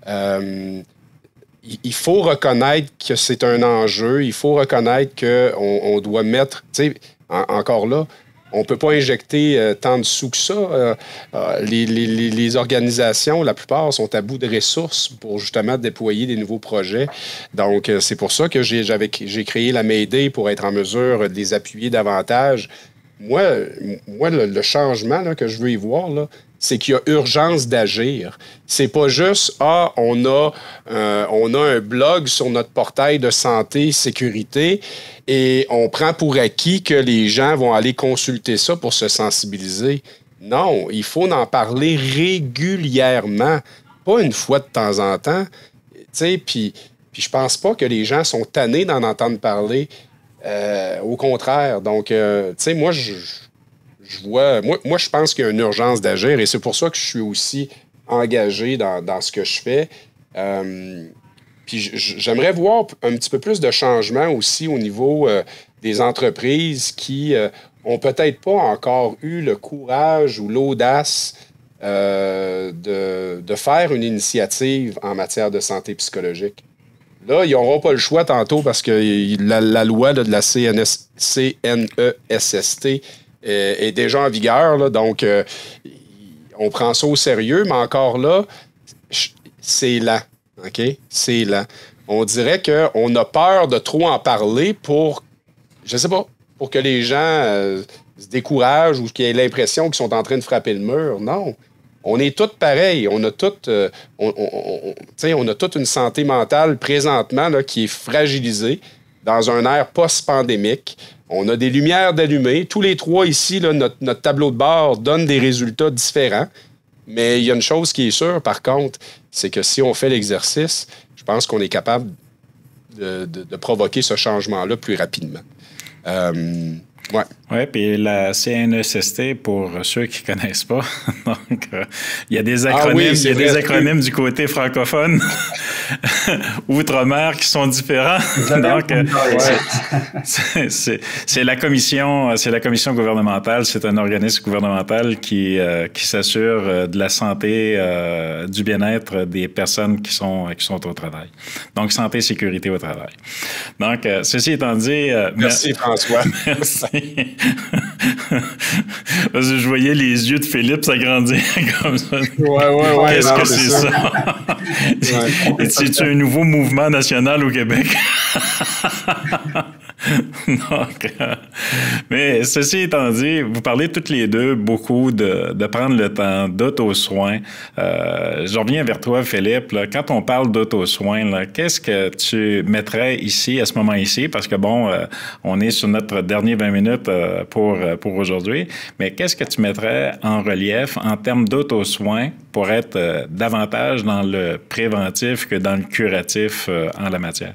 Il faut reconnaître que c'est un enjeu. Il faut reconnaître qu'on doit mettre... Tu sais, encore là, on ne peut pas injecter tant de sous que ça. Les organisations, la plupart, sont à bout de ressources pour justement déployer des nouveaux projets. Donc, c'est pour ça que j'ai créé la Mayday pour être en mesure de les appuyer davantage. Moi le changement là, que je veux y voir, là, c'est qu'il y a urgence d'agir. C'est pas juste « Ah, on a un blog sur notre portail de santé, sécurité, et on prend pour acquis que les gens vont aller consulter ça pour se sensibiliser. » Non, il faut en parler régulièrement, pas une fois de temps en temps. Tu sais, puis je pense pas que les gens sont tannés d'en entendre parler. Au contraire. Donc, tu sais, moi, je pense qu'il y a une urgence d'agir et c'est pour ça que je suis aussi engagé dans ce que je fais. Puis j'aimerais voir un petit peu plus de changement aussi au niveau des entreprises qui ont peut-être pas encore eu le courage ou l'audace de faire une initiative en matière de santé psychologique. Là, ils n'auront pas le choix tantôt parce que la loi là, de la CNESST est déjà en vigueur. Là, donc, on prend ça au sérieux, mais encore là, c'est lent. OK? C'est lent. On dirait qu'on a peur de trop en parler pour, je sais pas, pour que les gens se découragent ou qu'ils aient l'impression qu'ils sont en train de frapper le mur. Non. On est tous pareils. On a toute une santé mentale présentement là, qui est fragilisée dans un air post-pandémique. On a des lumières d'allumées. Tous les trois ici, là, notre tableau de bord donne des résultats différents. Mais il y a une chose qui est sûre, par contre, c'est que si on fait l'exercice, je pense qu'on est capable de provoquer ce changement-là plus rapidement. Ouais. Oui, puis la CNESST, pour ceux qui ne connaissent pas, donc il y a des acronymes, des acronymes du côté francophone. outre-mer qui sont différents. Donc, c'est la commission gouvernementale, c'est un organisme gouvernemental qui s'assure de la santé, du bien-être des personnes qui sont au travail. Donc, santé et sécurité au travail. Donc, ceci étant dit... merci, François. Merci. Parce que je voyais les yeux de Philippe s'agrandir comme ça. Ouais. Qu'est-ce que c'est ça? C'est un nouveau mouvement national au Québec. Donc, mais ceci étant dit, vous parlez toutes les deux beaucoup de prendre le temps d'auto-soin. Je reviens vers toi, Philippe. Là, quand on parle d'auto-soin, qu'est-ce que tu mettrais ici, à ce moment ici? Parce que bon, on est sur notre dernier 20 minutes pour aujourd'hui. Mais qu'est-ce que tu mettrais en relief en termes d'auto-soin pour être davantage dans le préventif que dans le curatif en la matière?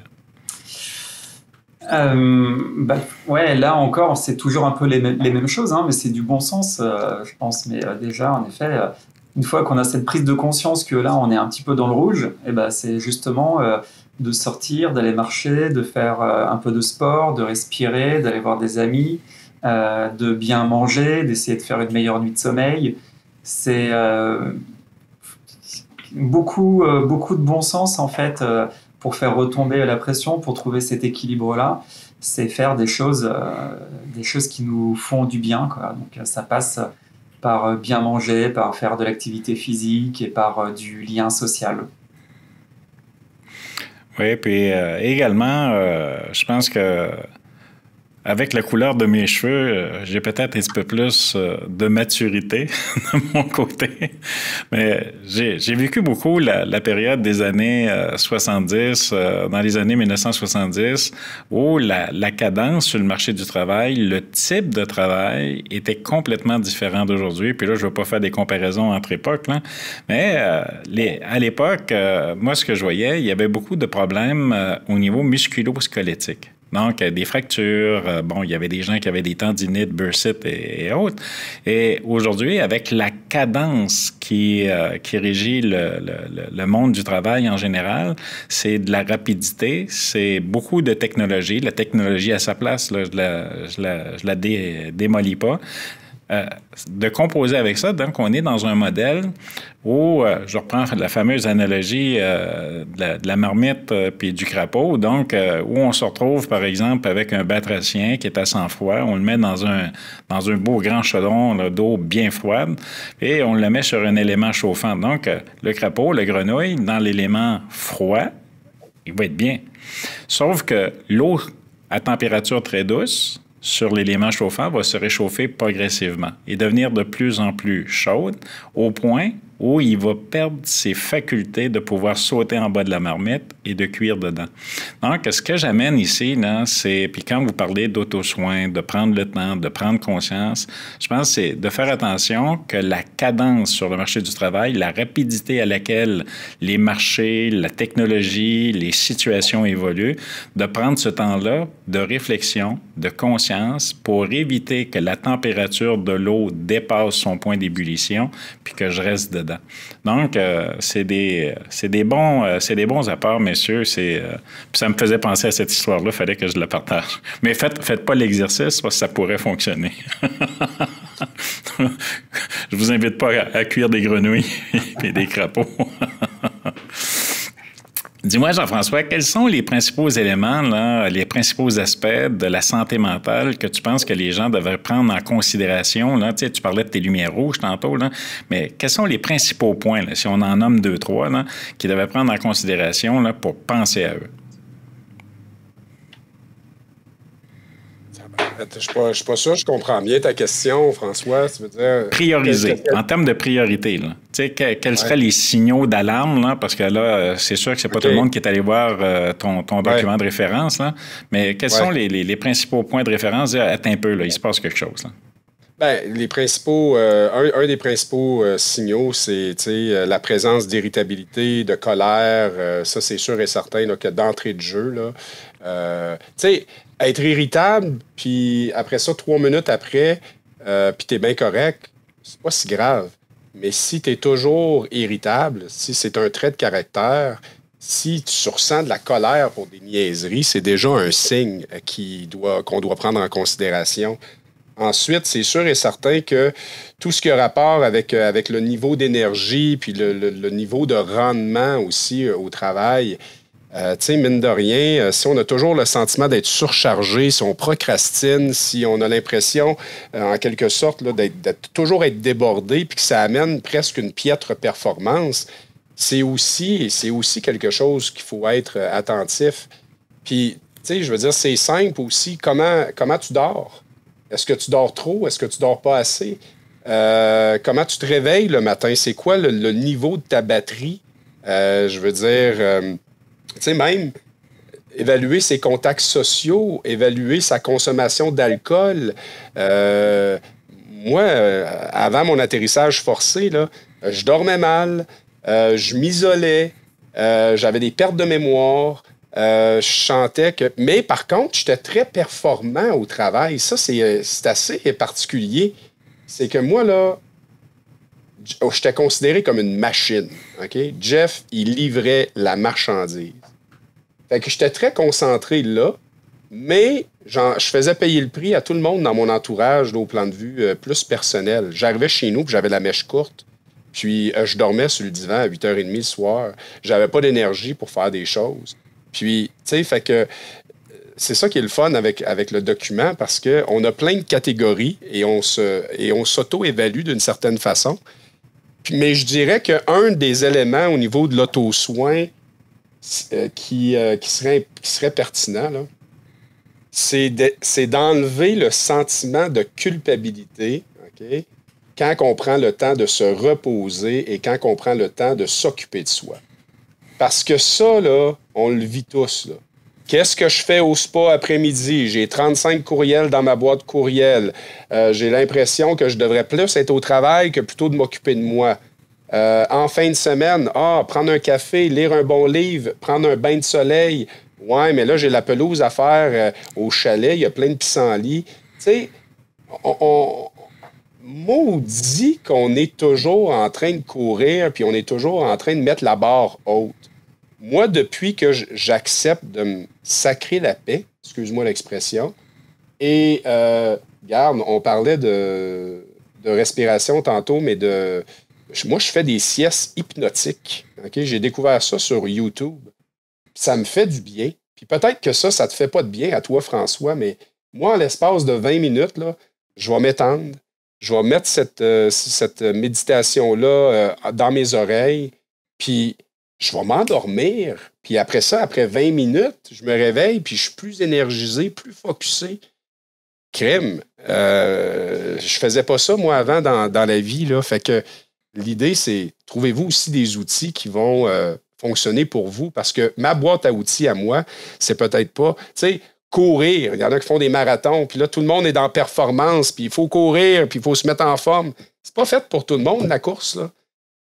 Ouais, là encore, c'est toujours un peu les mêmes choses, hein, mais c'est du bon sens, je pense. Mais déjà, en effet, une fois qu'on a cette prise de conscience que là, on est un petit peu dans le rouge, et ben, c'est justement de sortir, d'aller marcher, de faire un peu de sport, de respirer, d'aller voir des amis, de bien manger, d'essayer de faire une meilleure nuit de sommeil. C'est beaucoup de bon sens, en fait. Pour faire retomber la pression, pour trouver cet équilibre-là, c'est faire des choses qui nous font du bien, quoi. Donc ça passe par bien manger, par faire de l'activité physique et par du lien social. Oui, puis également, je pense que avec la couleur de mes cheveux, j'ai peut-être un petit peu plus de maturité de mon côté. Mais j'ai vécu beaucoup la période des années 70, dans les années 1970, où la cadence sur le marché du travail, le type de travail était complètement différent d'aujourd'hui. Puis là, je ne veux pas faire des comparaisons entre époques, là. Mais à l'époque, moi, ce que je voyais, il y avait beaucoup de problèmes au niveau musculo-squelettique. Donc, des fractures, bon, il y avait des gens qui avaient des tendinites, bursites et autres. Et aujourd'hui, avec la cadence qui régit le monde du travail en général, c'est de la rapidité, c'est beaucoup de technologie. La technologie à sa place, là, je la démolis pas. De composer avec ça, donc on est dans un modèle où, je reprends la fameuse analogie de la marmite puis du crapaud, donc où on se retrouve par exemple avec un batracien qui est à 100 froid, on le met dans un beau grand chaudron d'eau bien froide et on le met sur un élément chauffant. Donc le crapaud, la grenouille, dans l'élément froid, il va être bien. Sauf que l'eau à température très douce, sur l'élément chauffant, va se réchauffer progressivement et devenir de plus en plus chaude au point où il va perdre ses facultés de pouvoir sauter en bas de la marmite et de cuire dedans. Donc, ce que j'amène ici, là, c'est, puis quand vous parlez d'auto-soin, de prendre le temps, de prendre conscience, je pense que c'est de faire attention que la cadence sur le marché du travail, la rapidité à laquelle les marchés, la technologie, les situations évoluent, de prendre ce temps-là de réflexion, de conscience pour éviter que la température de l'eau dépasse son point d'ébullition puis que je reste dedans. Donc, c'est des bons apports, messieurs. Puis ça me faisait penser à cette histoire-là. Il fallait que je la partage. Mais faites pas l'exercice parce que ça pourrait fonctionner. Je vous invite pas à cuire des grenouilles et des crapauds. Dis-moi, Jean-François, quels sont les principaux éléments, là, les principaux aspects de la santé mentale que tu penses que les gens devraient prendre en considération? Là? Tu sais, tu parlais de tes lumières rouges tantôt, là, mais quels sont les principaux points, là, si on en nomme 2, 3, là, qu'ils devraient prendre en considération là, pour penser à eux? Je ne suis pas sûr, je comprends bien ta question, François. Tu veux dire... Prioriser, en termes de priorité. Là. Tu sais, quels seraient les signaux d'alarme? Là, parce que là, c'est sûr que c'est pas tout le monde qui est allé voir ton document de référence. Là, mais quels sont les principaux points de référence? Attends un peu, là, il se passe quelque chose. Là. Bien, les principaux, un des principaux signaux, c'est la présence d'irritabilité, de colère. Ça, c'est sûr et certain là, que d'entrée de jeu. Là, tu sais, être irritable, puis après ça, 3 minutes après, puis t'es bien correct, c'est pas si grave. Mais si t'es toujours irritable, si c'est un trait de caractère, si tu ressens de la colère pour des niaiseries, c'est déjà un signe qu'on doit prendre en considération. Ensuite, c'est sûr et certain que tout ce qui a rapport avec le niveau d'énergie puis le niveau de rendement aussi au travail, tu sais, mine de rien, si on a toujours le sentiment d'être surchargé, si on procrastine, si on a l'impression, en quelque sorte, là, d'être toujours être débordé puis que ça amène presque une piètre performance, c'est aussi quelque chose qu'il faut être attentif. Puis, tu sais, je veux dire, c'est simple aussi. Comment tu dors? Est-ce que tu dors trop? Est-ce que tu dors pas assez? Comment tu te réveilles le matin? C'est quoi le niveau de ta batterie? Je veux dire, tu sais, même évaluer ses contacts sociaux, évaluer sa consommation d'alcool. Moi, avant mon atterrissage forcé, là, je dormais mal, je m'isolais, j'avais des pertes de mémoire. Je sentais que... Mais par contre, j'étais très performant au travail. Ça, c'est assez particulier. C'est que moi, là, j'étais considéré comme une machine. OK? Jeff, il livrait la marchandise. Fait que j'étais très concentré là, mais je faisais payer le prix à tout le monde dans mon entourage, là, au plan de vue plus personnel. J'arrivais chez nous, puis j'avais la mèche courte. Puis je dormais sur le divan à 8h30 le soir. J'avais pas d'énergie pour faire des choses. Puis, tu sais, fait que c'est ça qui est le fun avec le document parce qu'on a plein de catégories et on s'auto-évalue d'une certaine façon. Puis, mais je dirais qu'un des éléments au niveau de l'auto-soin qui serait pertinent, là, c'est d'enlever le sentiment de culpabilité, OK, quand on prend le temps de se reposer et quand on prend le temps de s'occuper de soi. Parce que ça, là, on le vit tous, là. Qu'est-ce que je fais au spa après-midi? J'ai 35 courriels dans ma boîte courriel. J'ai l'impression que je devrais plus être au travail que plutôt de m'occuper de moi. En fin de semaine, prendre un café, lire un bon livre, prendre un bain de soleil. Ouais, mais là, j'ai la pelouse à faire au chalet. Il y a plein de pissenlits. Tu sais, on maudit qu'on est toujours en train de courir puis on est toujours en train de mettre la barre haute. Moi, depuis que j'accepte de me sacrer la paix, excuse-moi l'expression, et, regarde, on parlait de respiration tantôt, mais moi, je fais des siestes hypnotiques. Okay? J'ai découvert ça sur YouTube. Ça me fait du bien. Puis peut-être que ça te fait pas de bien à toi, François, mais moi, en l'espace de 20 minutes, là, je vais m'étendre. Je vais mettre cette méditation-là dans mes oreilles, puis je vais m'endormir. Puis après ça, après 20 minutes, je me réveille, puis je suis plus énergisé, plus focusé. Crème. Je faisais pas ça, moi, avant, dans la vie, là. Fait que l'idée, c'est, trouvez-vous aussi des outils qui vont fonctionner pour vous, parce que ma boîte à outils à moi, c'est peut-être pas, tu sais, courir. Il y en a qui font des marathons, puis là, tout le monde est dans performance, puis il faut courir, puis il faut se mettre en forme. C'est pas fait pour tout le monde, la course, là.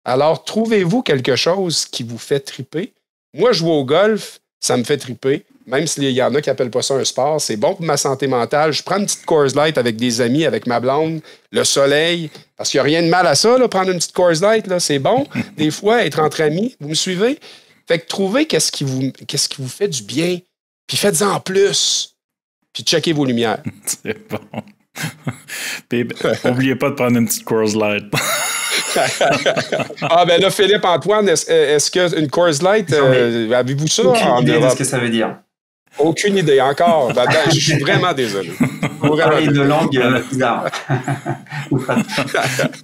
Alors, trouvez-vous quelque chose qui vous fait triper. Moi, jouer au golf, ça me fait triper. Même s'il y en a qui n'appellent pas ça un sport, c'est bon pour ma santé mentale. Je prends une petite Coors Light avec des amis, avec ma blonde, le soleil, parce qu'il n'y a rien de mal à ça, là, prendre une petite Coors Light, là, c'est bon. Des fois, être entre amis, vous me suivez? Fait que trouvez qu'est-ce qui vous fait du bien, puis faites-en plus, puis checkez vos lumières. C'est bon. Puis, n'oubliez pas de prendre une petite Coors Light. Ah, ben là, Philippe-Antoine, est-ce qu'une Coors Light, avez-vous ça? Aucune idée de ce que ça veut dire. Aucune idée, encore. Je suis vraiment désolé. Vous parlez de langue bizarre.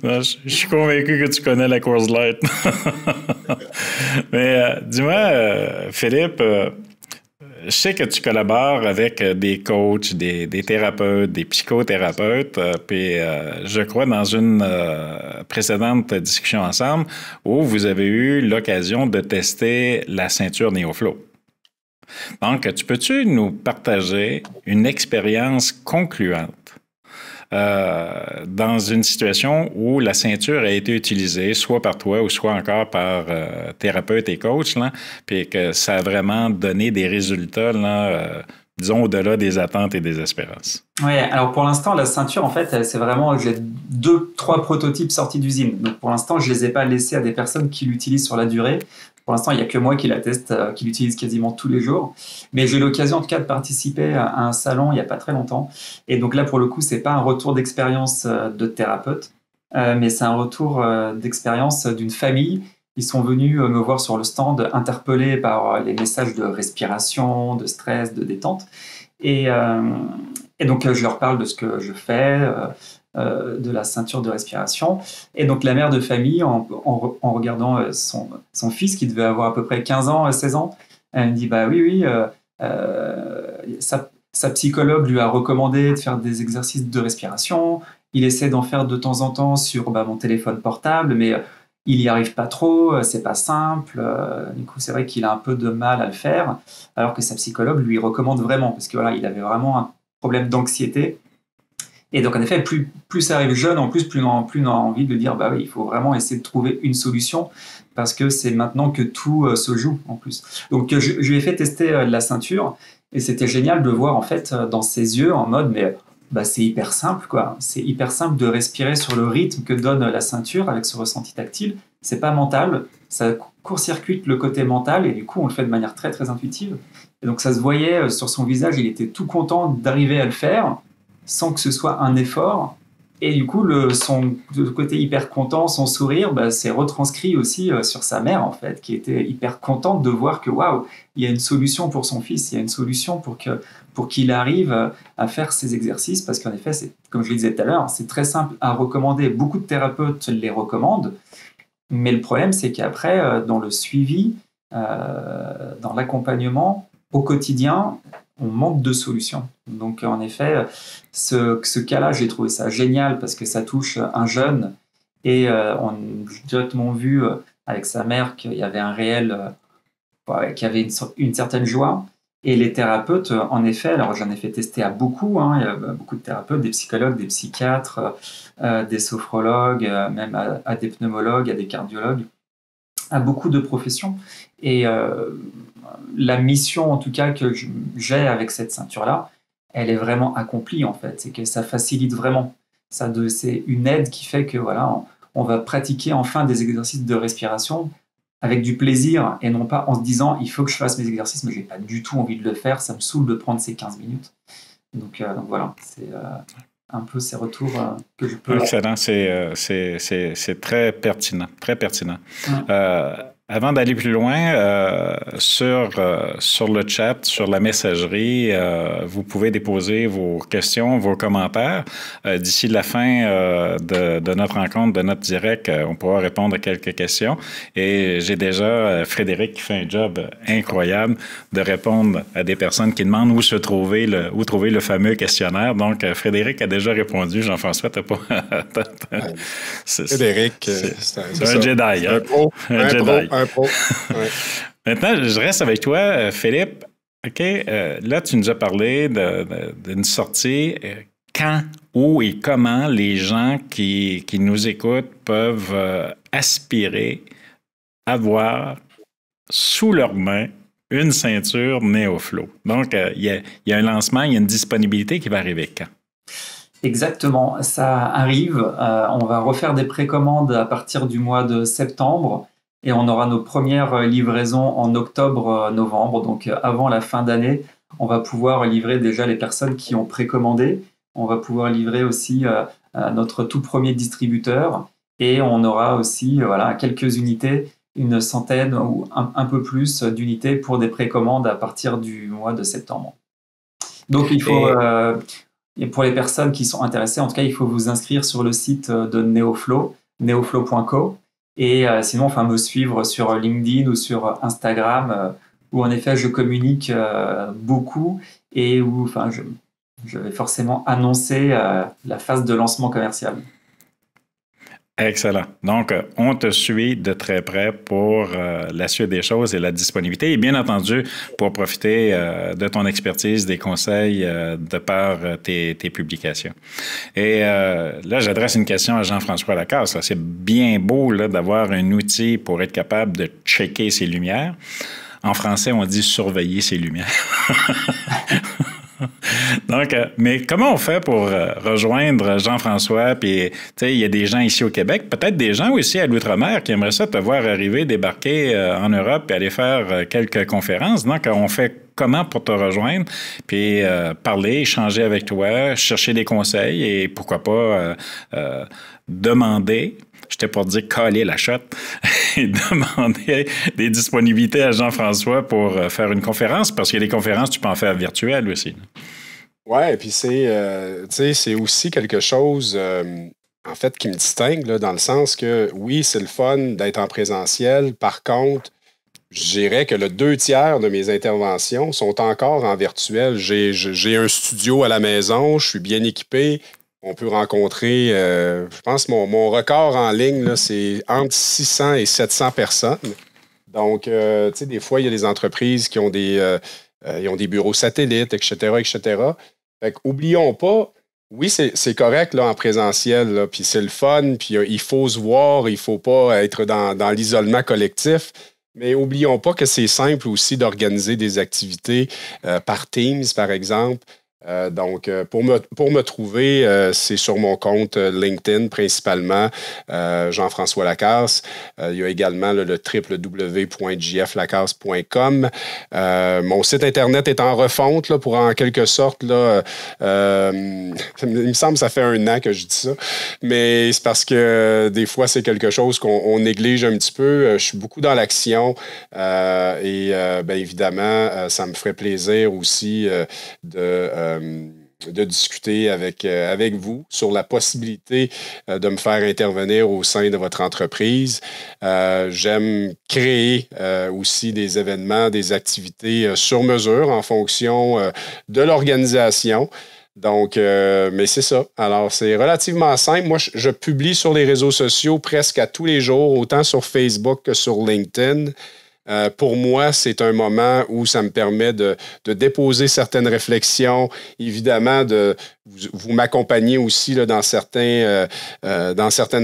Je suis convaincu que tu connais la Coors Light. Mais dis-moi, Philippe, je sais que tu collabores avec des coachs, des thérapeutes, des psychothérapeutes, puis je crois dans une précédente discussion ensemble où vous avez eu l'occasion de tester la ceinture NeoFlow. Donc, peux-tu nous partager une expérience concluante dans une situation où la ceinture a été utilisée soit par toi ou soit encore par thérapeute et coach, là, puis que ça a vraiment donné des résultats, là, disons, au-delà des attentes et des espérances? Oui, alors pour l'instant, la ceinture, en fait, c'est vraiment 2-3 prototypes sortis d'usine. Donc pour l'instant, je ne les ai pas laissés à des personnes qui l'utilisent sur la durée. Pour l'instant, il n'y a que moi qui la teste, qui l'utilise quasiment tous les jours. Mais j'ai eu l'occasion, en tout cas, de participer à un salon il n'y a pas très longtemps. Et donc là, pour le coup, c'est pas un retour d'expérience de thérapeute, mais c'est un retour d'expérience d'une famille. Ils sont venus me voir sur le stand, interpellés par les messages de respiration, de stress, de détente. Et donc, je leur parle de ce que je fais, de la ceinture de respiration. Et donc, la mère de famille, en regardant son fils, qui devait avoir à peu près 15 ans, 16 ans, elle me dit, bah oui, sa psychologue lui a recommandé de faire des exercices de respiration. Il essaie d'en faire de temps en temps sur mon téléphone portable, mais il n'y arrive pas trop, c'est pas simple. Du coup, c'est vrai qu'il a un peu de mal à le faire, alors que sa psychologue lui recommande vraiment, parce que voilà, il avait vraiment un problème d'anxiété. Et donc, en effet, plus ça arrive jeune, en plus on a envie de dire, bah oui, il faut vraiment essayer de trouver une solution, parce que c'est maintenant que tout se joue, en plus. Donc, je lui ai fait tester la ceinture, et c'était génial de voir, en fait, dans ses yeux, en mode, mais c'est hyper simple, quoi. C'est hyper simple de respirer sur le rythme que donne la ceinture avec ce ressenti tactile. C'est pas mental, ça court-circuite le côté mental, et du coup, on le fait de manière très, très intuitive. Et donc, ça se voyait sur son visage, il était tout content d'arriver à le faire, sans que ce soit un effort. Et du coup, le côté hyper content, son sourire, s'est retranscrit aussi sur sa mère, en fait, qui était hyper contente de voir que, waouh, il y a une solution pour son fils, il y a une solution pour qu'il arrive à faire ces exercices, parce qu'en effet, comme je le disais tout à l'heure, c'est très simple à recommander. Beaucoup de thérapeutes les recommandent, mais le problème, c'est qu'après, dans le suivi, dans l'accompagnement, au quotidien, on manque de solutions. Donc, en effet, ce cas-là, j'ai trouvé ça génial parce que ça touche un jeune et on a directement vu avec sa mère qu'il y avait un réel, qu'il y avait une certaine joie. Et les thérapeutes, en effet, alors j'en ai fait tester à beaucoup, il y a beaucoup de thérapeutes, des psychologues, des psychiatres, des sophrologues, même à des pneumologues, à des cardiologues, à beaucoup de professions. Et la mission, en tout cas, que j'ai avec cette ceinture-là, elle est vraiment accomplie, en fait. C'est que ça facilite vraiment. C'est une aide qui fait que, voilà, on va pratiquer enfin des exercices de respiration avec du plaisir et non pas en se disant « il faut que je fasse mes exercices, mais je n'ai pas du tout envie de le faire, ça me saoule de prendre ces 15 minutes ». Donc voilà, c'est un peu ces retours que je peux... Excellent, c'est très pertinent, très pertinent. Avant d'aller plus loin, sur le chat, sur la messagerie, vous pouvez déposer vos questions, vos commentaires. D'ici la fin de notre rencontre, de notre direct, on pourra répondre à quelques questions. Et j'ai déjà Frédéric qui fait un job incroyable de répondre à des personnes qui demandent où trouver le fameux questionnaire. Donc, Frédéric a déjà répondu. Jean-François, t'as pas... Frédéric, c'est un Jedi. Un pro. Un Jedi. Un pro. Ouais. Maintenant, je reste avec toi, Philippe. OK, là, tu nous as parlé d'une sortie. Quand, où et comment les gens qui nous écoutent peuvent aspirer à avoir sous leurs mains une ceinture NeoFlow. Donc, il y a un lancement, il y a une disponibilité qui va arriver quand? Exactement, ça arrive. On va refaire des précommandes à partir du mois de septembre. Et on aura nos premières livraisons en octobre-novembre. Donc, avant la fin d'année, on va pouvoir livrer déjà les personnes qui ont précommandé. On va pouvoir livrer aussi notre tout premier distributeur. Et on aura aussi quelques unités, une centaine ou un peu plus d'unités pour des précommandes à partir du mois de septembre. Donc, il faut... et pour les personnes qui sont intéressées, en tout cas, il faut vous inscrire sur le site de NeoFlow, neoflow.co. Et sinon, me suivre sur LinkedIn ou sur Instagram, où en effet, je communique beaucoup et où je vais forcément annoncer la phase de lancement commercial. Excellent. Donc, on te suit de très près pour la suite des choses et la disponibilité et bien entendu pour profiter de ton expertise, des conseils de par tes publications. Et là, j'adresse une question à Jean-François Lacasse. C'est bien beau d'avoir un outil pour être capable de checker ses lumières. En français, on dit surveiller ses lumières. Donc, mais comment on fait pour rejoindre Jean-François? Puis, tu sais, il y a des gens ici au Québec, peut-être des gens aussi à l'outre-mer qui aimeraient ça te voir arriver, débarquer en Europe et aller faire quelques conférences. Donc, on fait comment pour te rejoindre? Puis, parler, échanger avec toi, chercher des conseils et pourquoi pas demander. J'étais pour dire coller la shot et demander des disponibilités à Jean-François pour faire une conférence, parce que les conférences, tu peux en faire virtuelles aussi. Oui, et puis c'est aussi quelque chose, en fait, qui me distingue, là, dans le sens que, oui, c'est le fun d'être en présentiel. Par contre, je dirais que le 2/3 de mes interventions sont encore en virtuel. J'ai un studio à la maison, je suis bien équipé. On peut rencontrer, je pense, mon record en ligne, là, c'est entre 600 et 700 personnes. Donc, tu sais, des fois, il y a des entreprises qui ont ils ont des bureaux satellites, etc., etc. Fait qu'oublions pas, oui, c'est correct là, en présentiel, là, puis c'est le fun, puis il faut se voir, il ne faut pas être dans l'isolement collectif. Mais oublions pas que c'est simple aussi d'organiser des activités par Teams, par exemple. Donc, pour me trouver, c'est sur mon compte LinkedIn principalement, Jean-François Lacasse. Il y a également le www.jflacasse.com. Mon site Internet est en refonte là, pour en quelque sorte, là, il me semble que ça fait 1 an que je dis ça, mais c'est parce que des fois, c'est quelque chose qu'on néglige un petit peu. Je suis beaucoup dans l'action et bien évidemment, ça me ferait plaisir aussi de discuter avec vous sur la possibilité de me faire intervenir au sein de votre entreprise. J'aime créer aussi des événements, des activités sur mesure en fonction de l'organisation. Donc, mais c'est ça. Alors, c'est relativement simple. Moi, je publie sur les réseaux sociaux presque à tous les jours, autant sur Facebook que sur LinkedIn. Pour moi, c'est un moment où ça me permet de déposer certaines réflexions. Évidemment, vous m'accompagnez aussi là, dans certaines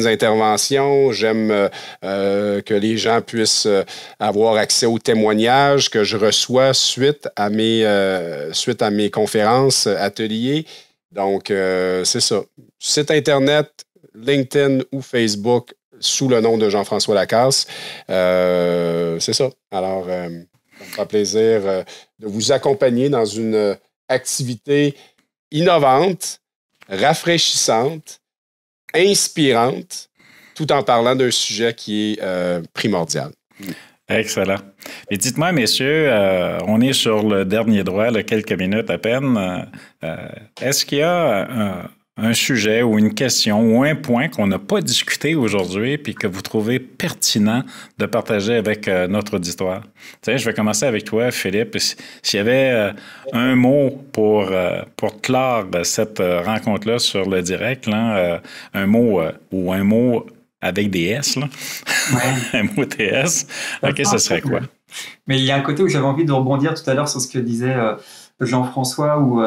interventions. J'aime que les gens puissent avoir accès aux témoignages que je reçois suite à mes conférences, ateliers. Donc, c'est ça. Site Internet, LinkedIn ou Facebook, sous le nom de Jean-François Lacasse. C'est ça. Alors, ça me fait plaisir de vous accompagner dans une activité innovante, rafraîchissante, inspirante, tout en parlant d'un sujet qui est primordial. Excellent. Et dites-moi, messieurs, on est sur le dernier droit, là, quelques minutes à peine. Est-ce qu'il y a un sujet ou une question ou un point qu'on n'a pas discuté aujourd'hui puis que vous trouvez pertinent de partager avec notre auditoire? Tu sais, je vais commencer avec toi, Philippe. S'il y avait un mot pour clore cette rencontre-là sur le direct, là, un mot ou un mot avec des S, là. Ouais. Un mot TS, OK, ce serait quoi? Mais il y a un côté où j'avais envie de rebondir tout à l'heure sur ce que disait Jean-François, où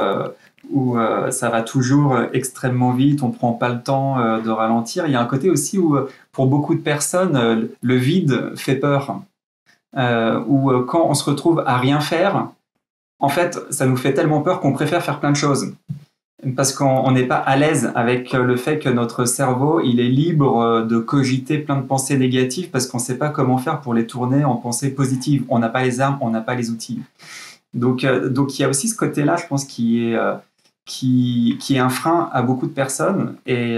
ça va toujours extrêmement vite, on ne prend pas le temps de ralentir. Il y a un côté aussi où, pour beaucoup de personnes, le vide fait peur. Où quand on se retrouve à rien faire, en fait, ça nous fait tellement peur qu'on préfère faire plein de choses. Parce qu'on n'est pas à l'aise avec le fait que notre cerveau, il est libre de cogiter plein de pensées négatives parce qu'on ne sait pas comment faire pour les tourner en pensées positives. On n'a pas les armes, on n'a pas les outils. Donc il y a aussi ce côté-là, je pense, qui est un frein à beaucoup de personnes. Et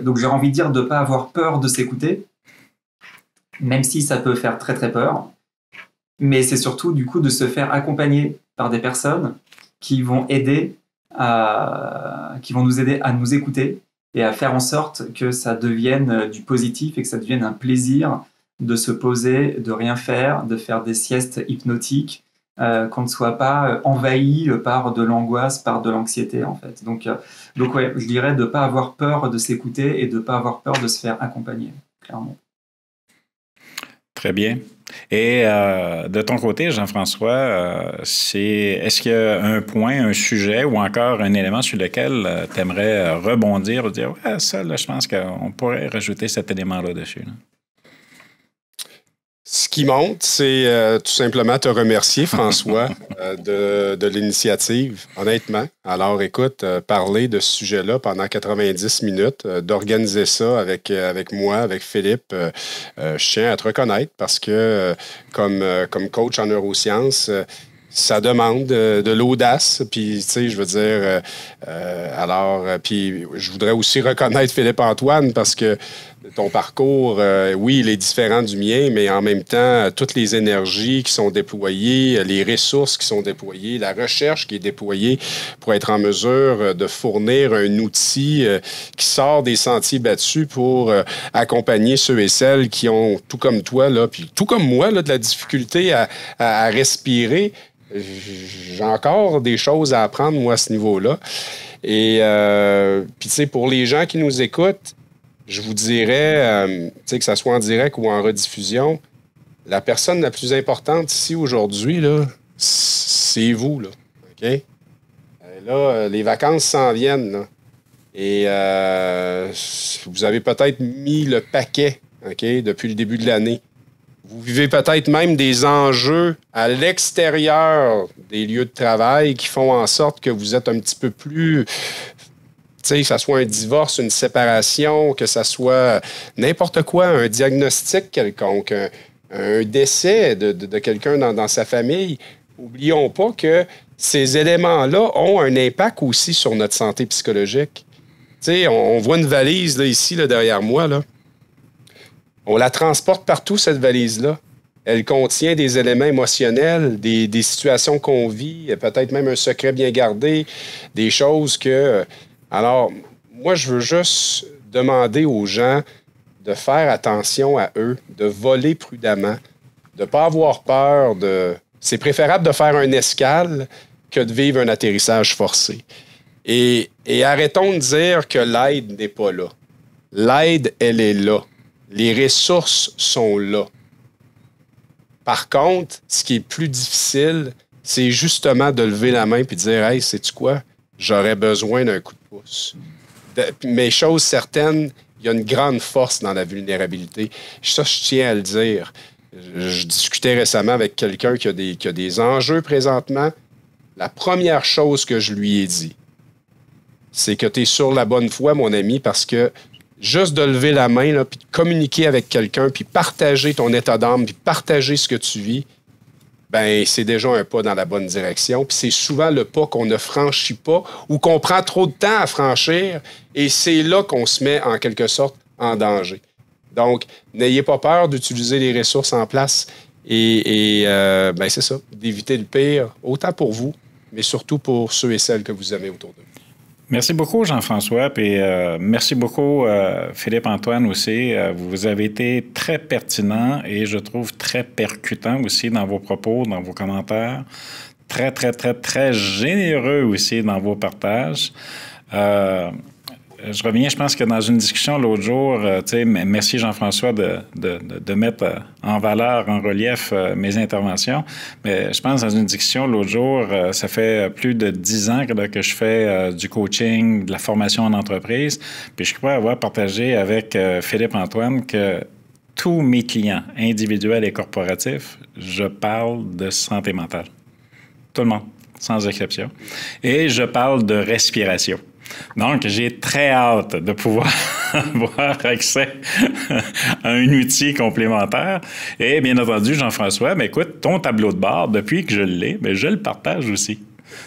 donc j'ai envie de dire de ne pas avoir peur de s'écouter, même si ça peut faire très très peur. Mais c'est surtout du coup de se faire accompagner par des personnes qui vont nous aider à nous écouter et à faire en sorte que ça devienne du positif et que ça devienne un plaisir de se poser, de rien faire, de faire des siestes hypnotiques, qu'on ne soit pas envahi par de l'angoisse, par de l'anxiété en fait. Donc ouais, je dirais de ne pas avoir peur de s'écouter et de ne pas avoir peur de se faire accompagner, clairement. Très bien. Et de ton côté, Jean-François, est-ce qu'il y a un point, un sujet ou encore un élément sur lequel tu aimerais rebondir ou dire « Ouais, ça, là, je pense qu'on pourrait rajouter cet élément-là dessus. » Ce qui monte, c'est tout simplement te remercier, François, de l'initiative, honnêtement. Alors, écoute, parler de ce sujet-là pendant 90 minutes, d'organiser ça avec moi, avec Philippe, je tiens à te reconnaître parce que comme coach en neurosciences, ça demande de l'audace, puis, tu sais, je veux dire, puis je voudrais aussi reconnaître Philippe-Antoine parce que ton parcours, oui, il est différent du mien, mais en même temps, toutes les énergies qui sont déployées, les ressources qui sont déployées, la recherche qui est déployée pour être en mesure de fournir un outil qui sort des sentiers battus pour accompagner ceux et celles qui ont, tout comme toi, là, puis tout comme moi, là, de la difficulté à respirer. J'ai encore des choses à apprendre, moi, à ce niveau-là. Et, puis, tu sais, pour les gens qui nous écoutent, je vous dirais, tu sais, que ça soit en direct ou en rediffusion, la personne la plus importante ici aujourd'hui, là, c'est vous, là. OK? Là, les vacances s'en viennent, là. Et vous avez peut-être mis le paquet, OK, depuis le début de l'année. Vous vivez peut-être même des enjeux à l'extérieur des lieux de travail qui font en sorte que vous êtes un petit peu plus... Tu sais, que ça soit un divorce, une séparation, que ça soit n'importe quoi, un diagnostic quelconque, un décès de quelqu'un dans sa famille. Oublions pas que ces éléments-là ont un impact aussi sur notre santé psychologique. Tu sais, on voit une valise là, ici, là, derrière moi, là. On la transporte partout, cette valise-là. Elle contient des éléments émotionnels, des situations qu'on vit, peut-être même un secret bien gardé, des choses que... Alors, moi, je veux juste demander aux gens de faire attention à eux, de voler prudemment, de ne pas avoir peur de... C'est préférable de faire un escale que de vivre un atterrissage forcé. Et arrêtons de dire que l'aide n'est pas là. L'aide, elle est là. Les ressources sont là. Par contre, ce qui est plus difficile, c'est justement de lever la main et de dire « Hey, sais-tu quoi? J'aurais besoin d'un coup de pouce. » Mais chose certaine, il y a une grande force dans la vulnérabilité. Ça, je tiens à le dire. Je discutais récemment avec quelqu'un qui a des enjeux présentement. La première chose que je lui ai dit, c'est que tu es sur la bonne voie, mon ami, parce que juste de lever la main, là, puis de communiquer avec quelqu'un, puis partager ton état d'âme, puis partager ce que tu vis, ben c'est déjà un pas dans la bonne direction. Puis c'est souvent le pas qu'on ne franchit pas ou qu'on prend trop de temps à franchir, et c'est là qu'on se met en quelque sorte en danger. Donc, n'ayez pas peur d'utiliser les ressources en place et ben c'est ça, d'éviter le pire, autant pour vous, mais surtout pour ceux et celles que vous aimez autour de vous. Merci beaucoup, Jean-François, puis merci beaucoup, Philippe-Antoine aussi. Vous avez été très pertinent et je trouve très percutant aussi dans vos propos, dans vos commentaires. Très, très, très, très généreux aussi dans vos partages. Je reviens, je pense que dans une discussion l'autre jour, tu sais, merci Jean-François de mettre en valeur, en relief mes interventions. Mais je pense dans une discussion l'autre jour, ça fait plus de 10 ans que je fais du coaching, de la formation en entreprise. Puis je crois avoir partagé avec Philippe-Antoine que tous mes clients individuels et corporatifs, je parle de santé mentale. Tout le monde, sans exception. Et je parle de respiration. Donc, j'ai très hâte de pouvoir avoir accès à un outil complémentaire. Et bien entendu, Jean-François, ben écoute, ton tableau de bord, depuis que je l'ai, ben je le partage aussi.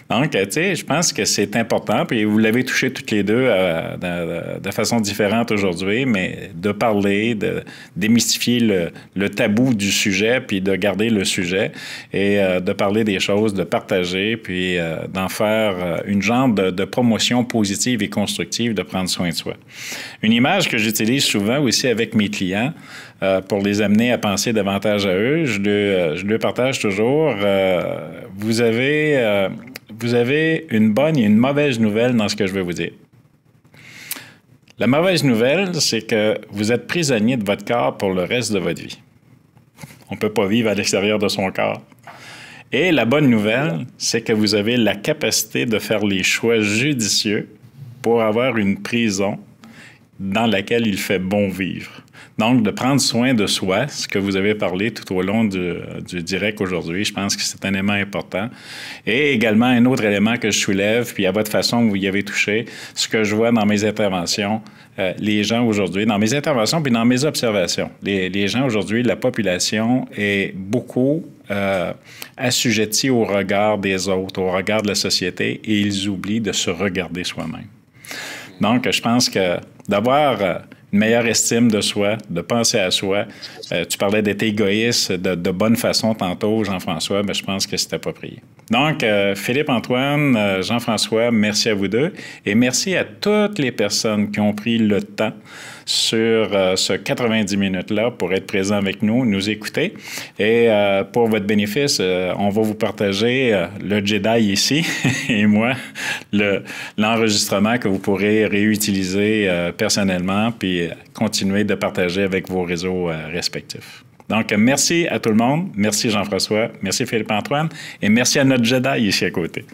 Donc, tu sais, je pense que c'est important, puis vous l'avez touché toutes les deux de façon différente aujourd'hui, mais de parler, de démystifier le tabou du sujet, puis de garder le sujet, et de parler des choses, de partager, puis d'en faire une genre de promotion positive et constructive, de prendre soin de soi. Une image que j'utilise souvent aussi avec mes clients, pour les amener à penser davantage à eux, je le partage toujours. Vous avez une bonne et une mauvaise nouvelle dans ce que je vais vous dire. La mauvaise nouvelle, c'est que vous êtes prisonnier de votre corps pour le reste de votre vie. On ne peut pas vivre à l'extérieur de son corps. Et la bonne nouvelle, c'est que vous avez la capacité de faire les choix judicieux pour avoir une prison dans laquelle il fait bon vivre. Donc, de prendre soin de soi, ce que vous avez parlé tout au long du direct aujourd'hui, je pense que c'est un élément important. Et également, un autre élément que je soulève, puis à votre façon, vous y avez touché, ce que je vois dans mes interventions, les gens aujourd'hui, dans mes interventions puis dans mes observations, les gens aujourd'hui, la population est beaucoup assujettie au regard des autres, au regard de la société, et ils oublient de se regarder soi-même. Donc, je pense que d'avoir une meilleure estime de soi, de penser à soi, tu parlais d'être égoïste de bonne façon tantôt, Jean-François, mais je pense que c'est approprié. Donc, Philippe-Antoine, Jean-François, merci à vous deux et merci à toutes les personnes qui ont pris le temps sur ce 90 minutes-là pour être présents avec nous, nous écouter. Et pour votre bénéfice, on va vous partager le Jedi ici et moi, l'enregistrement que vous pourrez réutiliser personnellement puis continuer de partager avec vos réseaux respectifs. Donc, merci à tout le monde. Merci Jean-François. Merci Philippe-Antoine. Et merci à notre Jedi ici à côté.